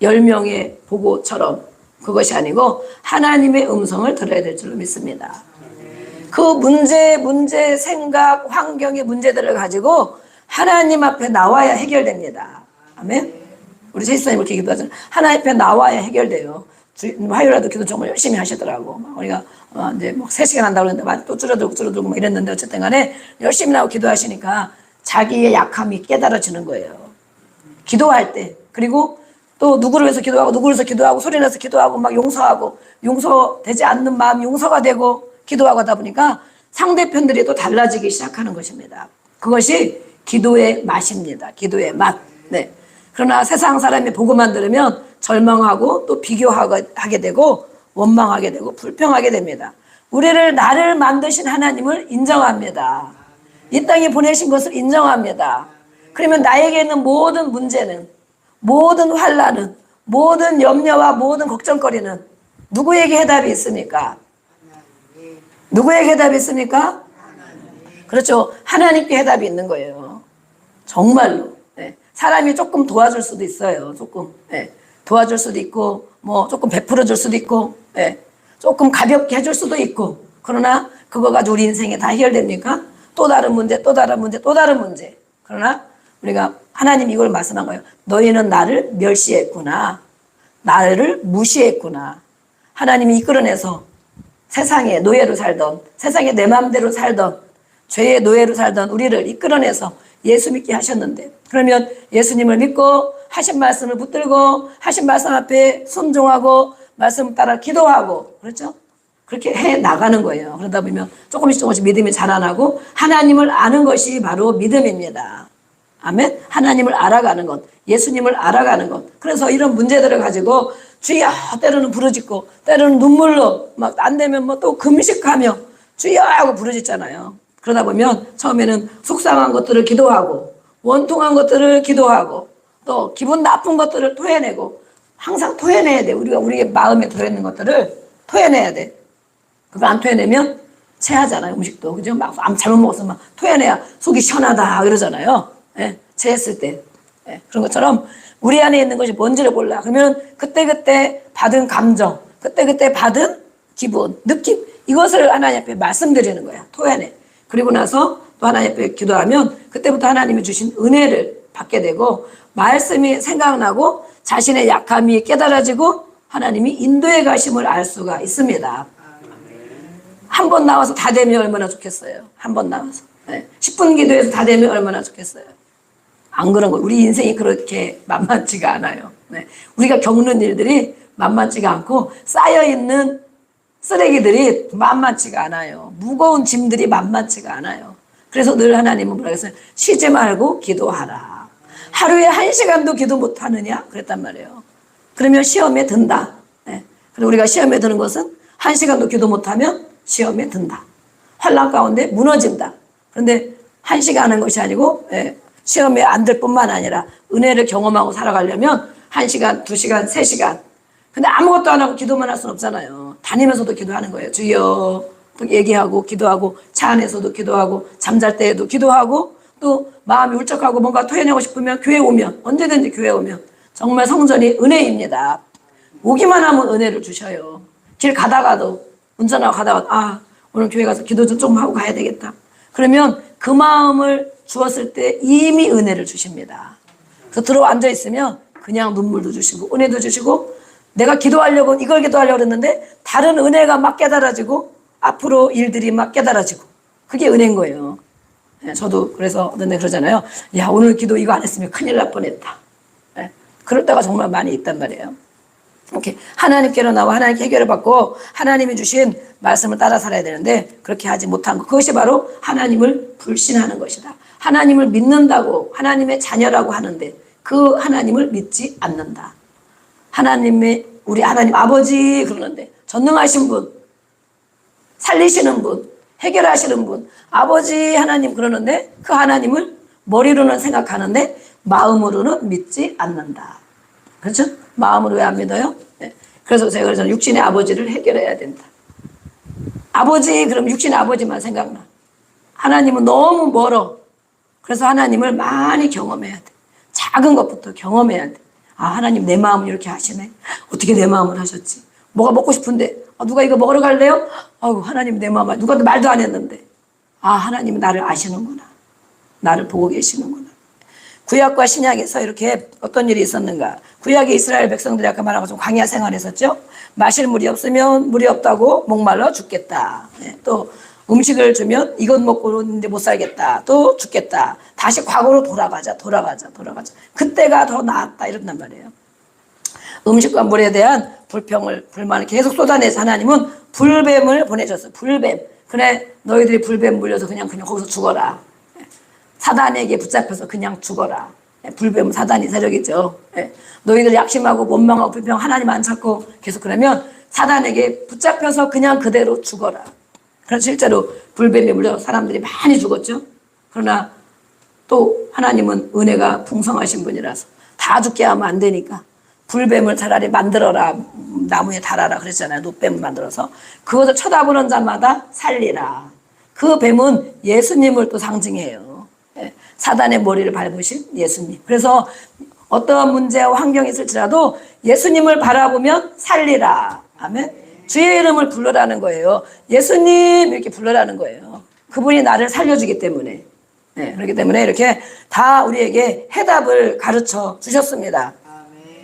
Speaker 1: 10명의 보고처럼 그것이 아니고 하나님의 음성을 들어야 될 줄로 믿습니다. 그 문제, 생각, 환경의 문제들을 가지고 하나님 앞에 나와야 해결됩니다. 아멘? 우리 제시사님 이렇게 기도하잖아요. 하나님 앞에 나와야 해결돼요. 화요일에도 기도 정말 열심히 하시더라고. 우리가 이제 뭐 3시간 한다고 했는데 또 줄어들고 막 이랬는데 어쨌든 간에 열심히 나오고 기도하시니까 자기의 약함이 깨달아지는 거예요. 기도할 때. 그리고 또 누구를 위해서 기도하고 소리내서 기도하고 막 용서하고 용서되지 않는 마음 용서가 되고 기도하고 하다 보니까 상대편들이 또 달라지기 시작하는 것입니다. 그것이 기도의 맛입니다. 기도의 맛. 네. 그러나 세상 사람이 보고만 들으면 절망하고 또 비교하게 되고 원망하게 되고 불평하게 됩니다. 우리를 나를 만드신 하나님을 인정합니다. 이 땅에 보내신 것을 인정합니다. 그러면 나에게 있는 모든 문제는, 모든 환난은, 모든 염려와 모든 걱정거리는 누구에게 해답이 있습니까? 누구에게 해답이 있습니까? 그렇죠. 하나님께 해답이 있는 거예요. 정말로. 네. 사람이 조금 도와줄 수도 있어요. 조금. 네. 도와줄 수도 있고, 뭐 조금 베풀어 줄 수도 있고, 네. 조금 가볍게 해줄 수도 있고. 그러나 그거 가지고 우리 인생에 다 해결됩니까? 또 다른 문제, 또 다른 문제, 또 다른 문제. 그러나 우리가 하나님 이걸 말씀한 거예요. 너희는 나를 멸시했구나. 나를 무시했구나. 하나님이 이끌어내서 세상에 노예로 살던, 세상에 내 마음대로 살던, 죄의 노예로 살던 우리를 이끌어내서 예수 믿게 하셨는데, 그러면 예수님을 믿고 하신 말씀을 붙들고 하신 말씀 앞에 순종하고 말씀 따라 기도하고, 그렇죠? 그렇게 해 나가는 거예요. 그러다 보면 조금씩 믿음이 자라나고 하나님을 아는 것이 바로 믿음입니다. 아멘. 하나님을 알아가는 것, 예수님을 알아가는 것. 그래서 이런 문제들을 가지고 주여 때로는 부르짖고 때로는 눈물로 막 안 되면 뭐 또 금식하며 주여 하고 부르짖잖아요. 그러다 보면 처음에는 속상한 것들을 기도하고 원통한 것들을 기도하고 또 기분 나쁜 것들을 토해내고, 항상 토해내야 돼. 우리가 우리의 마음에 들어있는 것들을 토해내야 돼. 그거 안 토해내면 체하잖아요. 음식도. 그죠? 막 잘못 먹어서 막 토해내야 속이 시원하다 그러잖아요. 예, 체했을 때. 예, 그런 것처럼 우리 안에 있는 것이 뭔지를 몰라. 그러면 그때그때 받은 감정, 그때그때 받은 기분, 느낌, 이것을 하나님 앞에 말씀드리는 거야. 토해내. 그리고 나서 또 하나님 앞에 기도하면 그때부터 하나님이 주신 은혜를 받게 되고, 말씀이 생각나고 자신의 약함이 깨달아지고 하나님이 인도해 가심을 알 수가 있습니다. 한 번 나와서 다 되면 얼마나 좋겠어요. 한 번 나와서. 네. 10분 기도해서 다 되면 얼마나 좋겠어요. 안 그런 거예요. 우리 인생이 그렇게 만만치가 않아요. 네. 우리가 겪는 일들이 만만치가 않고 쌓여있는 쓰레기들이 만만치가 않아요. 무거운 짐들이 만만치가 않아요. 그래서 늘 하나님은 뭐라 했어요? 쉬지 말고 기도하라. 하루에 1시간도 기도 못하느냐? 그랬단 말이에요. 그러면 시험에 든다. 네. 그리고 우리가 시험에 드는 것은 1시간도 기도 못하면 시험에 든다. 환난 가운데 무너진다. 그런데 1시간 하는 것이 아니고 시험에 안 들 뿐만 아니라 은혜를 경험하고 살아가려면 1시간, 2시간, 3시간. 근데 아무것도 안 하고 기도만 할 수는 없잖아요. 다니면서도 기도하는 거예요. 주여 또 얘기하고 기도하고, 차 안에서도 기도하고, 잠잘 때에도 기도하고, 또 마음이 울적하고 뭔가 토해내고 싶으면 교회 오면, 언제든지 교회 오면 정말 성전이 은혜입니다. 오기만 하면 은혜를 주셔요. 길 가다가도, 운전하고 가다가 오늘 교회 가서 기도 좀 하고 가야 되겠다. 그러면 그 마음을 주었을 때 이미 은혜를 주십니다. 그래서 들어 앉아 있으면 그냥 눈물도 주시고 은혜도 주시고, 내가 기도하려고 이걸 기도하려고 했는데 다른 은혜가 막 깨달아지고 앞으로 일들이 막 깨달아지고, 그게 은혜인 거예요. 저도 그래서 어떤 데 그러잖아요. 야, 오늘 기도 이거 안 했으면 큰일 날 뻔했다. 그럴 때가 정말 많이 있단 말이에요. 이렇게 하나님께로 나와 하나님께 해결을 받고 하나님이 주신 말씀을 따라 살아야 되는데 그렇게 하지 못한 것, 그것이 바로 하나님을 불신하는 것이다. 하나님을 믿는다고 하나님의 자녀라고 하는데 그 하나님을 믿지 않는다. 하나님의 우리 하나님 아버지 그러는데, 전능하신 분, 살리시는 분, 해결하시는 분, 아버지 하나님 그러는데 그 하나님을 머리로는 생각하는데 마음으로는 믿지 않는다. 그렇죠? 마음으로 왜 안 믿어요? 네. 그래서 제가 그래서 육신의 아버지를 해결해야 된다. 아버지, 그럼 육신의 아버지만 생각나. 하나님은 너무 멀어. 그래서 하나님을 많이 경험해야 돼. 작은 것부터 경험해야 돼. 하나님 내 마음을 이렇게 하시네. 어떻게 내 마음을 하셨지? 뭐가 먹고 싶은데 누가 이거 먹으러 갈래요? 하나님 내 마음을, 누가 말도 안 했는데 하나님은 나를 아시는구나. 나를 보고 계시는구나. 구약과 신약에서 이렇게 어떤 일이 있었는가? 구약의 이스라엘 백성들이 아까 말한 것처럼 광야 생활했었죠. 마실 물이 없으면 물이 없다고 목말라 죽겠다. 또 음식을 주면 이것 먹고는 이제 못 살겠다. 또 죽겠다. 다시 과거로 돌아가자. 그때가 더 나았다. 이런단 말이에요. 음식과 물에 대한 불만을 계속 쏟아내서 하나님은 불뱀을 보내셨어요. 불뱀. 그래, 너희들이 불뱀 물려서 그냥 거기서 죽어라. 사단에게 붙잡혀서 그냥 죽어라. 불뱀은 사단이 세력이죠. 너희들 약심하고 원망하고 불평 하나님 안 찾고 계속 그러면 사단에게 붙잡혀서 그냥 그대로 죽어라. 그래서 실제로 불뱀에 물려 사람들이 많이 죽었죠. 그러나 또 하나님은 은혜가 풍성하신 분이라서 다 죽게 하면 안 되니까 불뱀을 차라리 만들어라, 나무에 달아라 그랬잖아요. 노뱀을 만들어서 그것을 쳐다보는 자마다 살리라. 그 뱀은 예수님을 또 상징해요. 사단의 머리를 밟으신 예수님. 그래서 어떠한 문제와 환경이 있을지라도 예수님을 바라보면 살리라. 아멘. 주의 이름을 불러라는 거예요. 예수님 이렇게 불러라는 거예요. 그분이 나를 살려주기 때문에. 네, 그렇기 때문에 이렇게 다 우리에게 해답을 가르쳐 주셨습니다.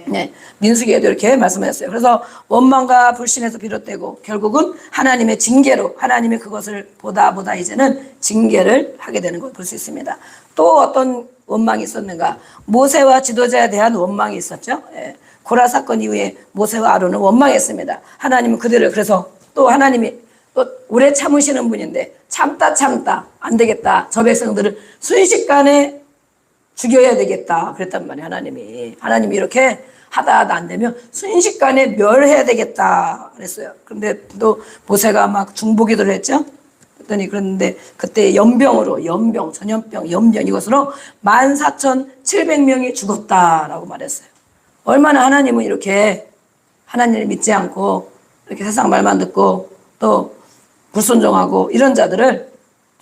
Speaker 1: 네, 민수기에도 이렇게 말씀하셨어요. 그래서 원망과 불신에서 비롯되고 결국은 하나님의 징계로 하나님이 그것을 보다 이제는 징계를 하게 되는 걸 볼 수 있습니다. 또 어떤 원망이 있었는가? 모세와 지도자에 대한 원망이 있었죠. 예, 고라 사건 이후에 모세와 아론은 원망했습니다. 하나님은 그들을 그래서 또 하나님이 또 오래 참으시는 분인데 참다 안 되겠다. 저 백성들을 순식간에 죽여야 되겠다. 그랬단 말이에요. 하나님이 이렇게 하다 안 되면 순식간에 멸해야 되겠다 그랬어요. 그런데 또 모세가 막 중보기도를 했죠. 그랬는데 그때 전염병, 염병 이것으로 14,700명이 죽었다라고 말했어요. 얼마나 하나님은 이렇게 하나님을 믿지 않고 이렇게 세상 말만 듣고 또 불순종하고 이런 자들을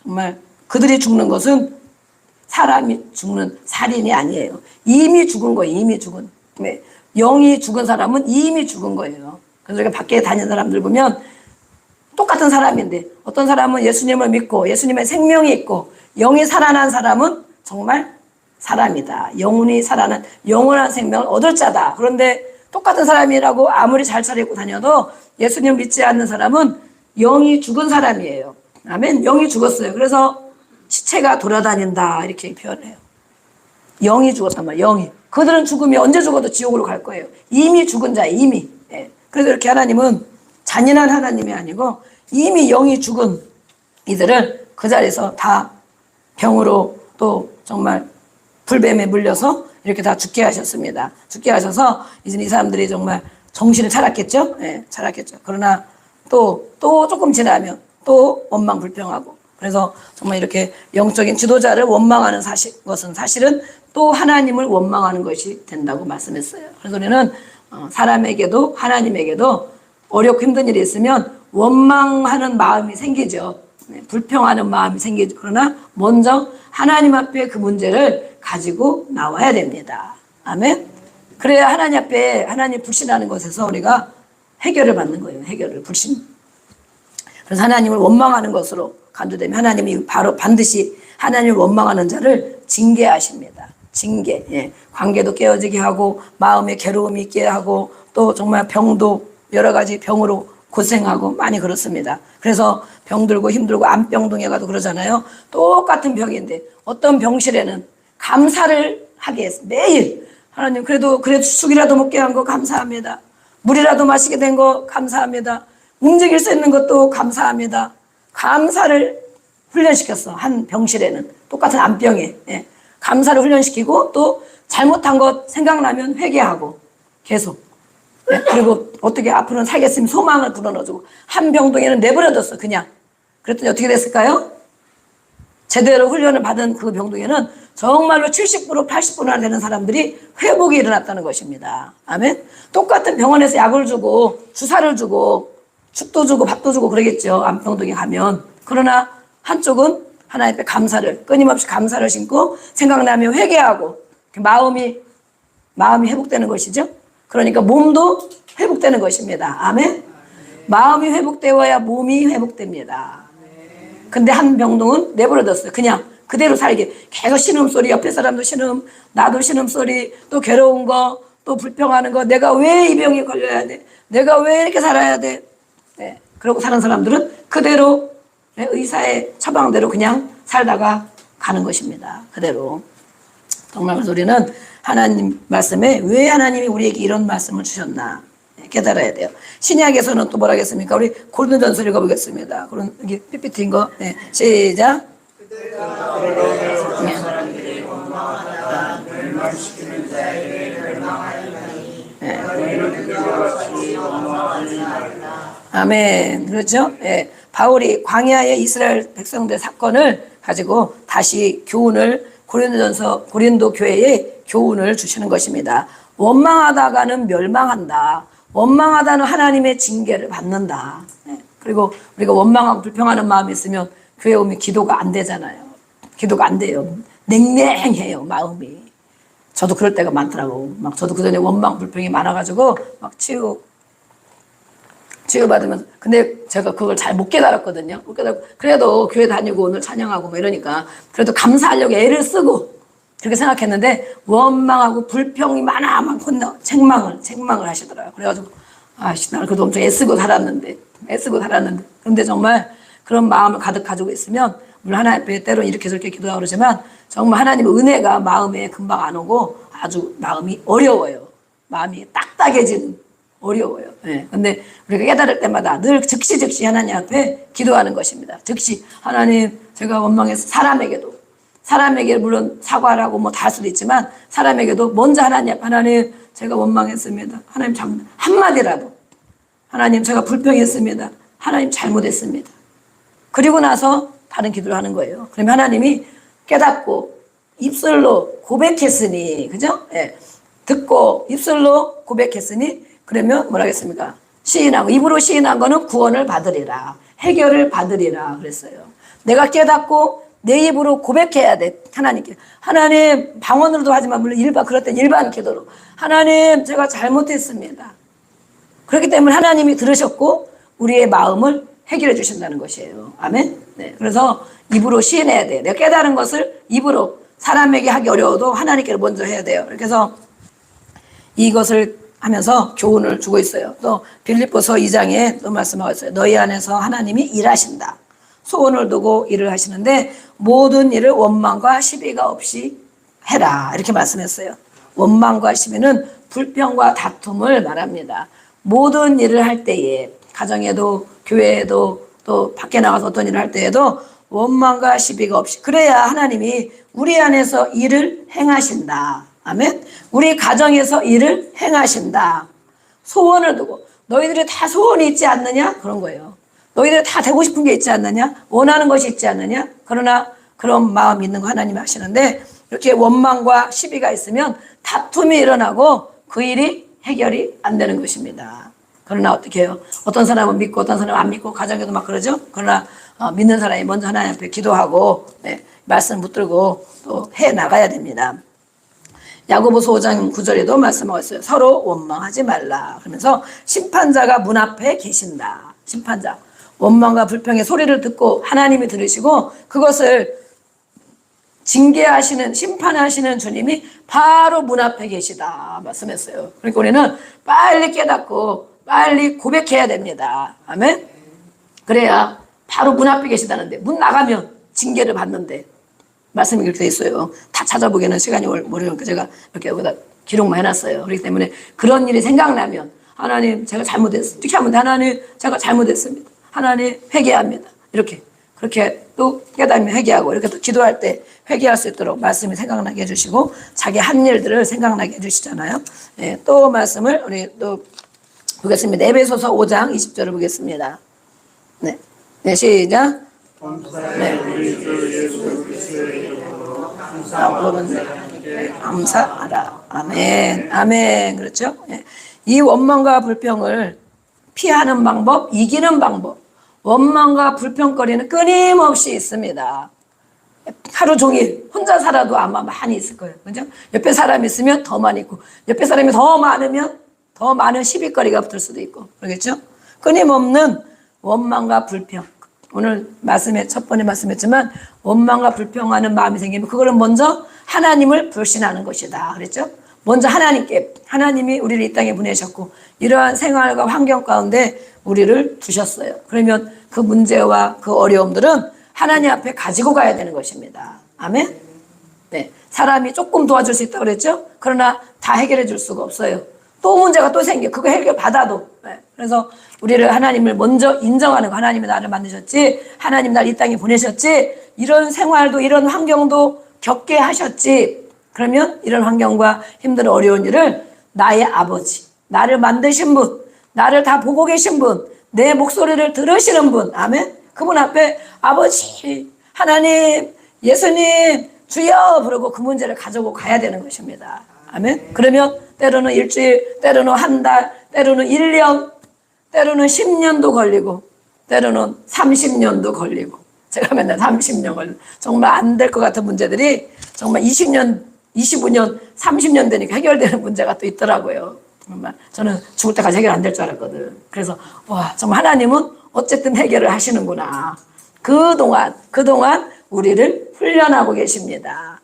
Speaker 1: 정말 그들이 죽는 것은 사람이 죽는 살인이 아니에요. 이미 죽은 거예요. 이미 죽은. 네. 영이 죽은 사람은 이미 죽은 거예요. 그래서 우리가 밖에 다니는 사람들 보면 똑같은 사람인데 어떤 사람은 예수님을 믿고 예수님의 생명이 있고 영이 살아난 사람은 정말 사람이다. 영혼이 살아난 영원한 생명을 얻을 자다. 그런데 똑같은 사람이라고 아무리 잘 차리고 다녀도 예수님을 믿지 않는 사람은 영이 죽은 사람이에요. 아멘. 영이 죽었어요. 그래서 시체가 돌아다닌다 이렇게 표현해요. 영이 죽었단 말이에요. 영이. 그들은 죽으면 언제 죽어도 지옥으로 갈 거예요. 이미 죽은 자, 이미. 예. 그래서 이렇게 하나님은 잔인한 하나님이 아니고 이미 영이 죽은 이들을 그 자리에서 다 병으로 또 정말 불뱀에 물려서 이렇게 다 죽게 하셨습니다. 죽게 하셔서 이제 이 사람들이 정말 정신을 차렸겠죠? 예, 차렸겠죠. 그러나 또 조금 지나면 또 원망 불평하고 그래서 정말 이렇게 영적인 지도자를 원망하는 것은 사실은 또 하나님을 원망하는 것이 된다고 말씀했어요. 그래서 우리는 사람에게도 하나님에게도 어렵고 힘든 일이 있으면 원망하는 마음이 생기죠. 불평하는 마음이 생기죠. 그러나 먼저 하나님 앞에 그 문제를 가지고 나와야 됩니다. 아멘. 그래야 하나님 앞에 하나님 불신하는 것에서 우리가 해결을 받는 거예요. 해결을 불신. 그래서 하나님을 원망하는 것으로 간주되면 하나님이 바로 반드시 하나님을 원망하는 자를 징계하십니다. 징계. 예. 관계도 깨어지게 하고 마음에 괴로움이 있게 하고 또 정말 병도 여러 가지 병으로 고생하고 많이 그렇습니다. 그래서 병들고 힘들고 암병동에 가도 그러잖아요. 똑같은 병인데 어떤 병실에는 감사를 하게 했어요. 매일 하나님 그래도 죽이라도 먹게 한 거 감사합니다. 물이라도 마시게 된 거 감사합니다. 움직일 수 있는 것도 감사합니다. 감사를 훈련시켰어. 한 병실에는 똑같은 암병에 감사를 훈련시키고 또 잘못한 것 생각나면 회개하고 계속 그리고 어떻게 앞으로는 살겠으면 소망을 불어넣어주고 한 병동에는 내버려뒀어 그냥. 그랬더니 어떻게 됐을까요? 제대로 훈련을 받은 그 병동에는 정말로 70% 80%나 되는 사람들이 회복이 일어났다는 것입니다. 아멘. 똑같은 병원에서 약을 주고 주사를 주고 죽도 주고 밥도 주고 그러겠죠. 암병동에 가면. 그러나 한쪽은 하나님 앞에 감사를 끊임없이 감사를 심고 생각나면 회개하고 마음이 회복되는 것이죠. 그러니까 몸도 회복되는 것입니다. 아멘. 마음이 회복되어야 몸이 회복됩니다. 근데 한 병동은 내버려뒀어요. 그냥 그대로 살게. 계속 신음소리, 옆에 사람도 신음, 나도 신음소리, 또 괴로운 거, 또 불평하는 거, 내가 왜 이 병에 걸려야 돼? 내가 왜 이렇게 살아야 돼? 네. 그러고 사는 사람들은 그대로 의사의 처방대로 그냥 살다가 가는 것입니다. 그대로. 정말 그래서 우리는 하나님 말씀에 왜 하나님이 우리에게 이런 말씀을 주셨나 깨달아야 돼요. 신약에서는 또 뭐라 하겠습니까? 우리 골든 전설 읽어보겠습니다. 그럼 여기 PPT인 거. 네. 시작. 네. 아멘. 그렇죠? 예. 바울이 광야의 이스라엘 백성들 사건을 가지고 다시 교훈을 고린도 교회에 교훈을 주시는 것입니다. 원망하다가는 멸망한다. 원망하다는 하나님의 징계를 받는다. 예. 그리고 우리가 원망하고 불평하는 마음이 있으면 교회 오면 기도가 안 되잖아요. 기도가 안 돼요. 냉랭해요, 마음이. 저도 그럴 때가 많더라고. 막 저도 그전에 원망 불평이 많아가지고 막 치유받으면서. 근데 제가 그걸 잘 못 깨달았거든요. 못 깨달고. 그래도 교회 다니고 오늘 찬양하고 뭐 이러니까 그래도 감사하려고 애를 쓰고 그렇게 생각했는데 원망하고 불평이 막 책망을 하시더라고요. 그래가지고 아씨, 나는 그래도 엄청 애쓰고 살았는데. 그런데 정말 그런 마음을 가득 가지고 있으면 물론 하나님 앞에 때로는 이렇게 저렇게 기도하고 그러지만 정말 하나님의 은혜가 마음에 금방 안 오고 아주 마음이 어려워요. 마음이 딱딱해지는 어려워요. 예. 근데 우리가 깨달을 때마다 늘 즉시 하나님 앞에 기도하는 것입니다. 즉시 하나님, 제가 원망해서 사람에게 물론 사과를 하고 뭐 다 할 수도 있지만 사람에게도 먼저 하나님 제가 원망했습니다. 하나님 한마디라도 하나님 제가 불평했습니다. 하나님 잘못했습니다. 그리고 나서 다른 기도를 하는 거예요. 그러면 하나님이 깨닫고 입술로 고백했으니, 그죠? 예. 듣고 입술로 고백했으니, 그러면 뭐라 하겠습니까? 시인하고, 입으로 시인한 거는 구원을 받으리라. 해결을 받으리라. 그랬어요. 내가 깨닫고 내 입으로 고백해야 돼. 하나님께. 하나님, 방언으로도 하지만, 물론 그럴 땐 일반 기도로. 하나님, 제가 잘못했습니다. 그렇기 때문에 하나님이 들으셨고, 우리의 마음을 해결해 주신다는 것이에요. 아멘? 네. 그래서 입으로 시인해야 돼요. 내가 깨달은 것을 입으로 사람에게 하기 어려워도 하나님께 먼저 해야 돼요. 그렇게 해서 이것을 하면서 교훈을 주고 있어요. 또 빌립보서 2장에 또 말씀하고 있어요. 너희 안에서 하나님이 일하신다. 소원을 두고 일을 하시는데 모든 일을 원망과 시비가 없이 해라. 이렇게 말씀했어요. 원망과 시비는 불평과 다툼을 말합니다. 모든 일을 할 때에 가정에도 교회에도 또 밖에 나가서 어떤 일을 할 때에도 원망과 시비가 없이, 그래야 하나님이 우리 안에서 일을 행하신다. 아멘. 우리 가정에서 일을 행하신다. 소원을 두고, 너희들이 다 소원이 있지 않느냐? 그런 거예요. 너희들이 다 되고 싶은 게 있지 않느냐? 원하는 것이 있지 않느냐? 그러나 그런 마음이 있는 거 하나님이 하시는데, 이렇게 원망과 시비가 있으면 다툼이 일어나고 그 일이 해결이 안 되는 것입니다. 그러나 어떻게 해요? 어떤 사람은 믿고 어떤 사람은 안 믿고 가정에도 막 그러죠? 그러나 믿는 사람이 먼저 하나님 앞에 기도하고, 네, 말씀 붙들고 또 해 나가야 됩니다. 야고보서 5장 9절에도 말씀하고 있어요. 서로 원망하지 말라. 그러면서 심판자가 문 앞에 계신다. 심판자. 원망과 불평의 소리를 듣고 하나님이 들으시고 그것을 징계하시는, 심판하시는 주님이 바로 문 앞에 계시다 말씀했어요. 그러니까 우리는 빨리 깨닫고 빨리 고백해야 됩니다. 아멘. 그래야 바로 문 앞에 계시다는데, 문 나가면 징계를 받는데 말씀이 그렇게 돼 있어요. 다 찾아보기에는 시간이 모르니까 제가 이렇게 여기다 기록만 해놨어요. 그렇기 때문에 그런 일이 생각나면 하나님 제가 잘못했습니다. 이렇게 하면 하나님 제가 잘못했습니다. 하나님 회개합니다. 그렇게 또 깨달으면 회개하고 이렇게 또 기도할 때 회개할 수 있도록 말씀이 생각나게 해주시고 자기 한 일들을 생각나게 해주시잖아요. 네, 또 말씀을 우리 또 보겠습니다. 에베소서 5장 20절을 보겠습니다. 네, 네 시작. 네. 감사하라. 아멘. 아멘. 그렇죠? 네. 이 원망과 불평을 피하는 방법, 이기는 방법. 원망과 불평거리는 끊임없이 있습니다. 하루 종일 혼자 살아도 아마 많이 있을 거예요. 그죠? 옆에 사람이 있으면 더 많이 있고, 옆에 사람이 더 많으면 더 많은 시비거리가 붙을 수도 있고, 그러겠죠? 끊임없는 원망과 불평. 오늘 첫 번째 말씀했지만, 원망과 불평하는 마음이 생기면 그거는 먼저 하나님을 불신하는 것이다. 그랬죠? 먼저 하나님이 우리를 이 땅에 보내셨고, 이러한 생활과 환경 가운데 우리를 두셨어요. 그러면 그 문제와 그 어려움들은 하나님 앞에 가지고 가야 되는 것입니다. 아멘? 네. 사람이 조금 도와줄 수 있다고 그랬죠? 그러나 다 해결해 줄 수가 없어요. 또 문제가 또 생겨. 그거 해결받아도. 네. 그래서 우리를 하나님을 먼저 인정하는 거. 하나님이 나를 만드셨지. 하나님 날 이 땅에 보내셨지. 이런 생활도 이런 환경도 겪게 하셨지. 그러면 이런 환경과 힘든 어려운 일을 나의 아버지, 나를 만드신 분, 나를 다 보고 계신 분, 내 목소리를 들으시는 분, 아멘. 그분 앞에 아버지, 하나님, 예수님, 주여 부르고 그 문제를 가지고 가야 되는 것입니다. 아멘. 그러면 때로는 일주일, 때로는 한 달, 때로는 1년, 때로는 10년도 걸리고, 때로는 30년도 걸리고. 제가 맨날 30년 걸리고, 정말 안 될 것 같은 문제들이 정말 20년, 25년, 30년 되니까 해결되는 문제가 또 있더라고요. 정말 저는 죽을 때까지 해결 안 될 줄 알았거든. 그래서 와, 정말 하나님은 어쨌든 해결을 하시는구나. 그동안 우리를 훈련하고 계십니다.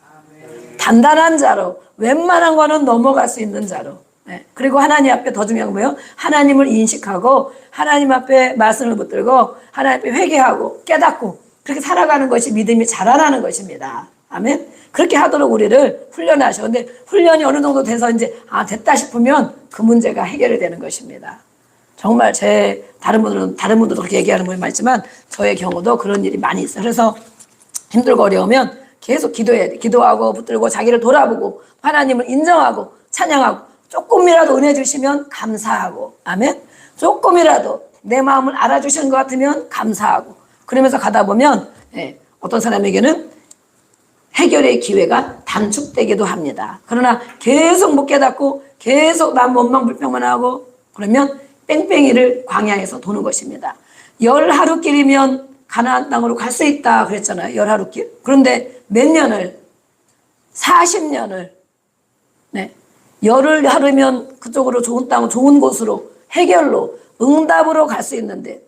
Speaker 1: 단단한 자로, 웬만한 거는 넘어갈 수 있는 자로. 네. 그리고 하나님 앞에 더 중요한 건 뭐예요? 하나님을 인식하고 하나님 앞에 말씀을 붙들고 하나님 앞에 회개하고 깨닫고 그렇게 살아가는 것이 믿음이 자라나는 것입니다. 아멘. 그렇게 하도록 우리를 훈련하셔. 근데 훈련이 어느 정도 돼서 이제 됐다 싶으면 그 문제가 해결이 되는 것입니다. 정말 다른 분들도 그렇게 얘기하는 분이 많지만 저의 경우도 그런 일이 많이 있어요. 그래서 힘들고 어려우면 계속 기도해야 돼. 기도하고 붙들고 자기를 돌아보고 하나님을 인정하고 찬양하고 조금이라도 은혜 주시면 감사하고, 아멘. 조금이라도 내 마음을 알아주시는 것 같으면 감사하고, 그러면서 가다 보면 어떤 사람에게는 해결의 기회가 단축되기도 합니다. 그러나 계속 못 깨닫고 계속 난 원망 불평만 하고 그러면 뺑뺑이를 광야에서 도는 것입니다. 10하루길이면 가나안 땅으로 갈 수 있다 그랬잖아요. 10하루길. 그런데 몇 년을 40년을 열흘 하루면 그쪽으로 좋은 땅, 좋은 곳으로 해결로 응답으로 갈 수 있는데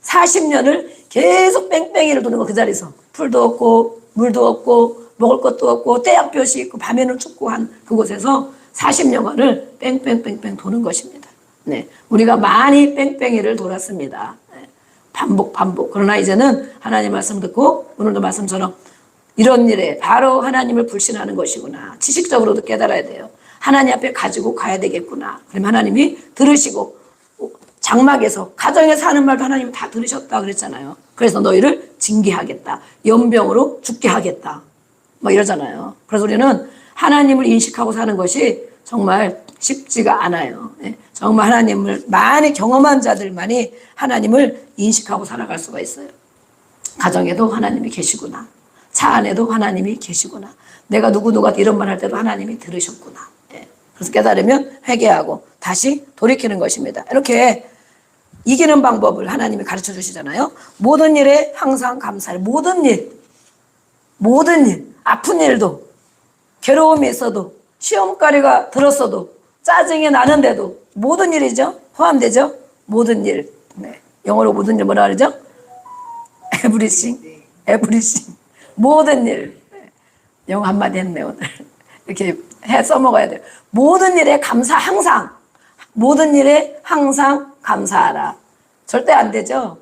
Speaker 1: 40년을 계속 뺑뺑이를 도는 거 그 자리에서 풀도 없고 물도 없고 먹을 것도 없고 떼약볕이 있고 밤에는 춥고 한 그곳에서 40년간을 뺑뺑뺑뺑 도는 것입니다. 네, 우리가 많이 뺑뺑이를 돌았습니다. 네, 반복. 그러나 이제는 하나님 말씀 듣고 오늘도 말씀처럼 이런 일에 바로 하나님을 불신하는 것이구나. 지식적으로도 깨달아야 돼요. 하나님 앞에 가지고 가야 되겠구나. 그러면 하나님이 들으시고 장막에서 가정에서 하는 말도 하나님이 다 들으셨다 그랬잖아요. 그래서 너희를 징계하겠다. 연병으로 죽게 하겠다. 뭐 이러잖아요. 그래서 우리는 하나님을 인식하고 사는 것이 정말 쉽지가 않아요. 정말 하나님을 많이 경험한 자들만이 하나님을 인식하고 살아갈 수가 있어요. 가정에도 하나님이 계시구나. 차 안에도 하나님이 계시구나. 내가 누구한테 이런 말 할 때도 하나님이 들으셨구나. 그래서 깨달으면 회개하고 다시 돌이키는 것입니다. 이렇게 이기는 방법을 하나님이 가르쳐 주시잖아요. 모든 일에 항상 감사해. 모든 일, 아픈 일도, 괴로움이 있어도, 시험거리가 들었어도, 짜증이 나는데도, 모든 일이죠. 포함되죠. 모든 일. 영어로 모든 일 뭐라 그러죠? everything. 모든 일. 영어 한마디 했네, 오늘. 이렇게 써먹어야 돼요. 모든 일에 항상. 모든 일에 항상 감사하라. 절대 안 되죠.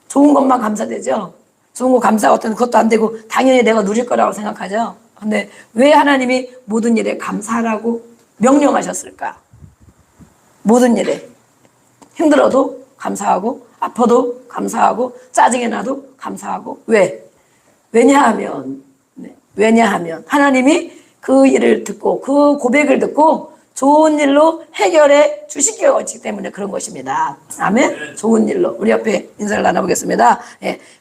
Speaker 1: 좋은 것만 감사되죠. 좋은 거 감사 어떤 그것도 안 되고 당연히 내가 누릴 거라고 생각하죠. 근데 왜 하나님이 모든 일에 감사하라고 명령하셨을까? 모든 일에 힘들어도 감사하고 아파도 감사하고 짜증이 나도 감사하고 왜냐하면 하나님이 그 일을 듣고 그 고백을 듣고 좋은 일로 해결해 주시기 때문에 그런 것입니다. 아멘. 좋은 일로 우리 옆에 인사를 나눠보겠습니다.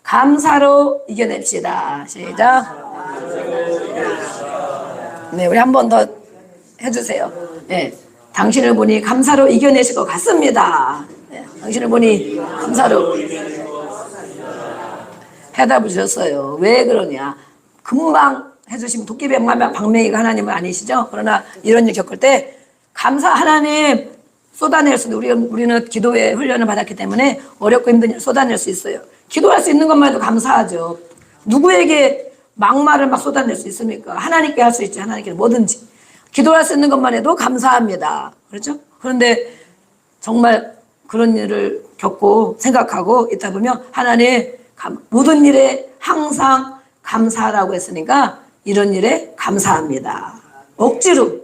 Speaker 1: 감사로 이겨냅시다. 시작. 네, 우리 한 번 더 해주세요. 당신을 보니 감사로 이겨내실 것 같습니다. 당신을 보니 감사로 해답을 주셨어요. 왜 그러냐? 금방 해주시면 도끼방맹이가 하나님은 아니시죠? 그러나 이런 일 겪을 때 감사 하나님 쏟아낼 수 있는데 우리는 기도의 훈련을 받았기 때문에 어렵고 힘든 일 쏟아낼 수 있어요. 기도할 수 있는 것만 해도 감사하죠. 누구에게 막말을 막 쏟아낼 수 있습니까? 하나님께 할 수 있지. 하나님께 뭐든지. 기도할 수 있는 것만 해도 감사합니다. 그렇죠? 그런데 정말 그런 일을 겪고 생각하고 있다 보면 하나님 모든 일에 항상 감사하라고 했으니까 이런 일에 감사합니다. 억지로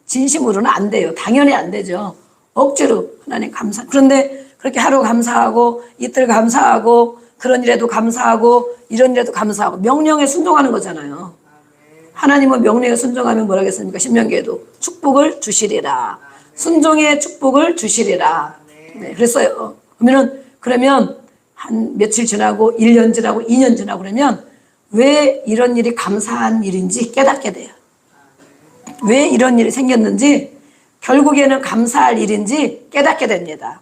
Speaker 1: 진심으로는 안 돼요. 당연히 안 되죠. 억지로 하나님 감사. 그런데 그렇게 하루 감사하고 이틀 감사하고 그런 일에도 감사하고 이런 일에도 감사하고 명령에 순종하는 거잖아요. 하나님은 명령에 순종하면 뭐라 했습니까? 신명기에도 축복을 주시리라. 순종의 축복을 주시리라. 네, 그랬어요. 그러면 한 며칠 지나고 1년 지나고 2년 지나고 그러면 왜 이런 일이 감사한 일인지 깨닫게 돼요. 왜 이런 일이 생겼는지 결국에는 감사할 일인지 깨닫게 됩니다.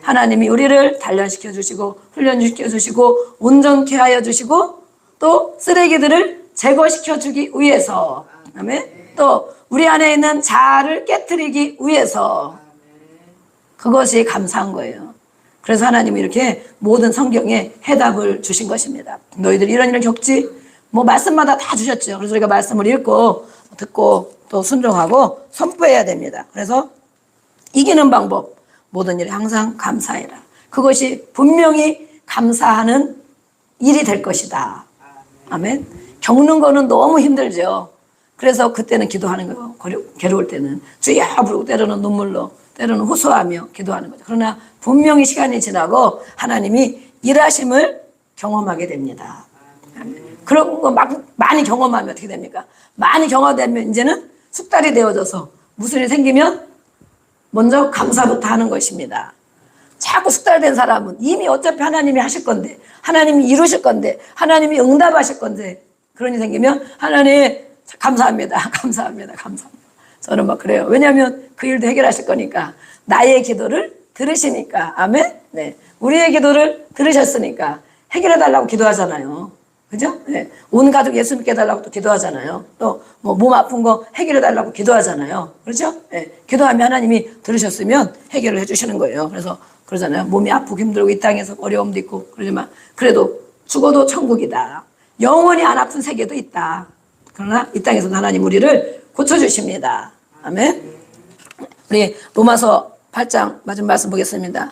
Speaker 1: 하나님이 우리를 단련시켜 주시고 훈련시켜 주시고 온전케 하여 주시고 또 쓰레기들을 제거시켜 주기 위해서, 아멘. 또 우리 안에 있는 자아를 깨트리기 위해서, 그것이 감사한 거예요. 그래서 하나님이 이렇게 모든 성경에 해답을 주신 것입니다. 너희들이 이런 일을 겪지? 뭐 말씀마다 다 주셨죠. 그래서 우리가 말씀을 읽고 듣고 또 순종하고 선포해야 됩니다. 그래서 이기는 방법, 모든 일에 항상 감사해라. 그것이 분명히 감사하는 일이 될 것이다. 아멘. 겪는 거는 너무 힘들죠. 그래서 그때는 기도하는 거예요. 괴로울 때는 주여 부르고 때로는 눈물로 때로는 호소하며 기도하는 거죠. 그러나 분명히 시간이 지나고 하나님이 일하심을 경험하게 됩니다. 그런 거 많이 경험하면 어떻게 됩니까? 많이 경험되면 이제는 숙달이 되어져서 무슨 일이 생기면 먼저 감사부터 하는 것입니다. 자꾸 숙달된 사람은 이미 어차피 하나님이 하실 건데, 하나님이 이루실 건데, 하나님이 응답하실 건데, 그런 일이 생기면 하나님 감사합니다. 감사합니다. 감사합니다. 저는 막 그래요. 왜냐하면 그 일도 해결하실 거니까. 나의 기도를 들으시니까. 아멘? 네. 우리의 기도를 들으셨으니까 해결해달라고 기도하잖아요. 그죠? 네. 온 가족 예수 믿게 해달라고 또 기도하잖아요. 또 뭐 몸 아픈 거 해결해달라고 기도하잖아요. 그렇죠? 네. 기도하면 하나님이 들으셨으면 해결을 해주시는 거예요. 그래서 그러잖아요. 몸이 아프고 힘들고 이 땅에서 어려움도 있고 그러지만 그래도 죽어도 천국이다. 영원히 안 아픈 세계도 있다. 그러나 이 땅에서 하나님 우리를 고쳐주십니다. 아멘. 우리 로마서 8장 마지막 말씀 보겠습니다.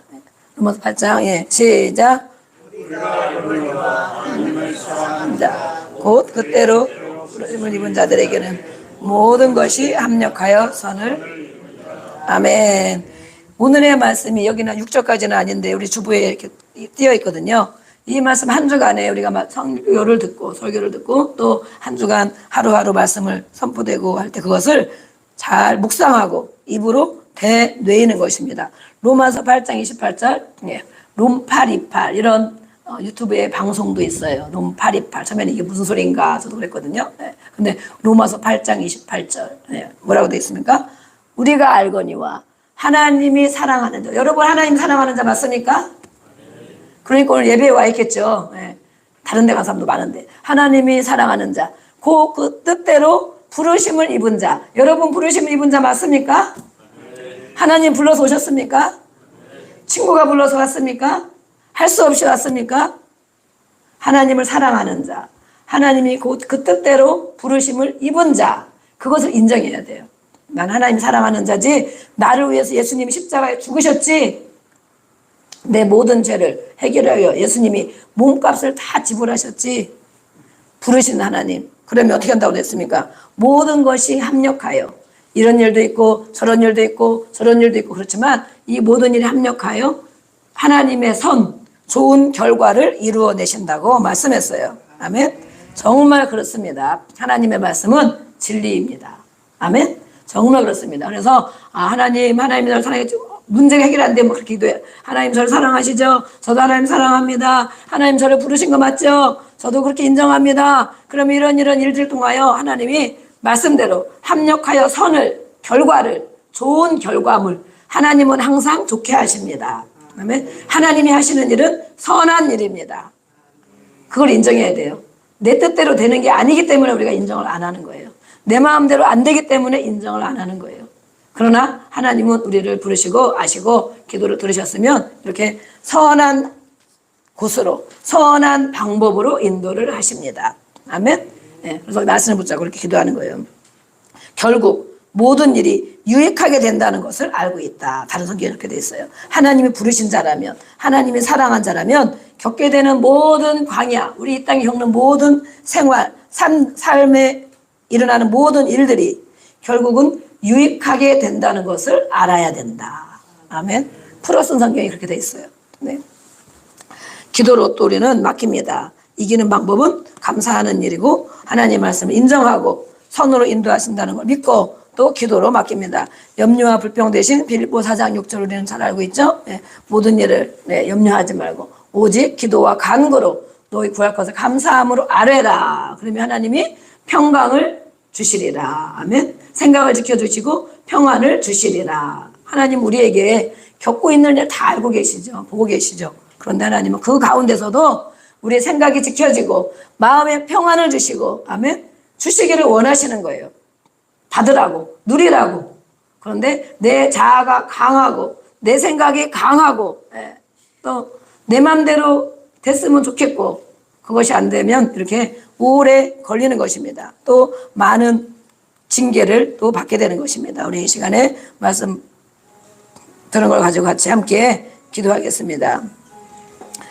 Speaker 1: 로마서 8장, 예, 시작.
Speaker 3: 우리가 여호와 하나님을 사랑합니다.
Speaker 1: 곧 그때로 부르심을 입은 자들에게는 모든 것이 합력하여 선을. 아멘. 오늘의 말씀이 여기는 6절까지는 아닌데 우리 주부에 이렇게 띄어 있거든요. 이 말씀 한 주간에 우리가 설교를 듣고 또 한 주간 하루하루 말씀을 선포되고 할 때 그것을 잘 묵상하고 입으로 되뇌이는 것입니다. 로마서 8장 28절, 예, 롬828 이런 유튜브에 방송도 있어요. 롬828. 처음에는 이게 무슨 소리인가 저도 그랬거든요. 네. 근데 로마서 8장 28절, 네. 뭐라고 되어 있습니까? 우리가 알거니와 하나님이 사랑하는 자. 여러분 하나님 사랑하는 자 맞습니까? 그러니까 오늘 예배에 와 있겠죠. 네. 다른 데 간 사람도 많은데. 하나님이 사랑하는 자. 그 뜻대로 부르심을 입은 자. 여러분 부르심을 입은 자 맞습니까? 하나님 불러서 오셨습니까? 친구가 불러서 왔습니까? 할 수 없이 왔습니까? 하나님을 사랑하는 자. 하나님이 그 뜻대로 부르심을 입은 자. 그것을 인정해야 돼요. 난 하나님 사랑하는 자지. 나를 위해서 예수님이 십자가에 죽으셨지. 내 모든 죄를 해결하여 예수님이 몸값을 다 지불하셨지. 부르신 하나님. 그러면 어떻게 한다고 됐습니까? 모든 것이 합력하여. 이런 일도 있고 저런 일도 있고 저런 일도 있고 그렇지만 이 모든 일이 합력하여 하나님의 선, 좋은 결과를 이루어내신다고 말씀했어요. 아멘. 정말 그렇습니다. 하나님의 말씀은 진리입니다. 아멘. 정말 그렇습니다. 그래서 하나님이 저를 사랑해 문제가 해결 안 되면 그렇게 기도해요. 하나님 저를 사랑하시죠? 저도 하나님 사랑합니다. 하나님 저를 부르신 거 맞죠? 저도 그렇게 인정합니다. 그러면 이런 일들 통하여 하나님이 말씀대로 합력하여 결과를, 좋은 결과물, 하나님은 항상 좋게 하십니다. 아멘. 하나님이 하시는 일은 선한 일입니다. 그걸 인정해야 돼요. 내 뜻대로 되는 게 아니기 때문에 우리가 인정을 안 하는 거예요. 내 마음대로 안 되기 때문에 인정을 안 하는 거예요. 그러나 하나님은 우리를 부르시고 아시고 기도를 들으셨으면 이렇게 선한 곳으로, 선한 방법으로 인도를 하십니다. 아멘. 네, 그래서 말씀을 붙잡고 이렇게 기도하는 거예요. 결국 모든 일이 유익하게 된다는 것을 알고 있다. 다른 성경에 이렇게 되어 있어요. 하나님이 부르신 자라면, 하나님이 사랑한 자라면 겪게 되는 모든 광야, 우리 이 땅에 겪는 모든 생활, 삶에 일어나는 모든 일들이 결국은 유익하게 된다는 것을 알아야 된다. 아멘. 풀어쓴 성경이 그렇게 되어 있어요. 네. 기도로 또 우리는 맡깁니다. 이기는 방법은 감사하는 일이고 하나님의 말씀을 인정하고 선으로 인도하신다는 걸 믿고 또 기도로 맡깁니다. 염려와 불평 대신 빌립보 4장 6절 우리는 잘 알고 있죠. 네, 모든 일을 염려하지 말고 오직 기도와 간구로 너희 구할 것을 감사함으로 아뢰라. 그러면 하나님이 평강을 주시리라. 아멘. 생각을 지켜주시고 평안을 주시리라. 하나님 우리에게 겪고 있는 일 다 알고 계시죠. 보고 계시죠. 그런데 하나님은 그 가운데서도 우리의 생각이 지켜지고 마음에 평안을 주시고 아멘 주시기를 원하시는 거예요. 받으라고 누리라고. 그런데 내 자아가 강하고 내 생각이 강하고 또 내 맘대로 됐으면 좋겠고 그것이 안 되면 이렇게 오래 걸리는 것입니다. 또 많은 징계를 또 받게 되는 것입니다. 우리 이 시간에 말씀 들은 걸 가지고 같이 함께 기도하겠습니다.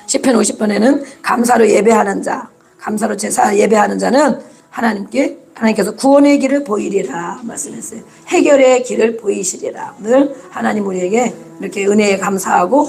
Speaker 1: 시편 50편에는 감사로 예배하는 자, 감사로 제사 예배하는 자는 하나님께서 구원의 길을 보이리라 말씀했어요. 해결의 길을 보이시리라. 늘 하나님 우리에게 이렇게 은혜에 감사하고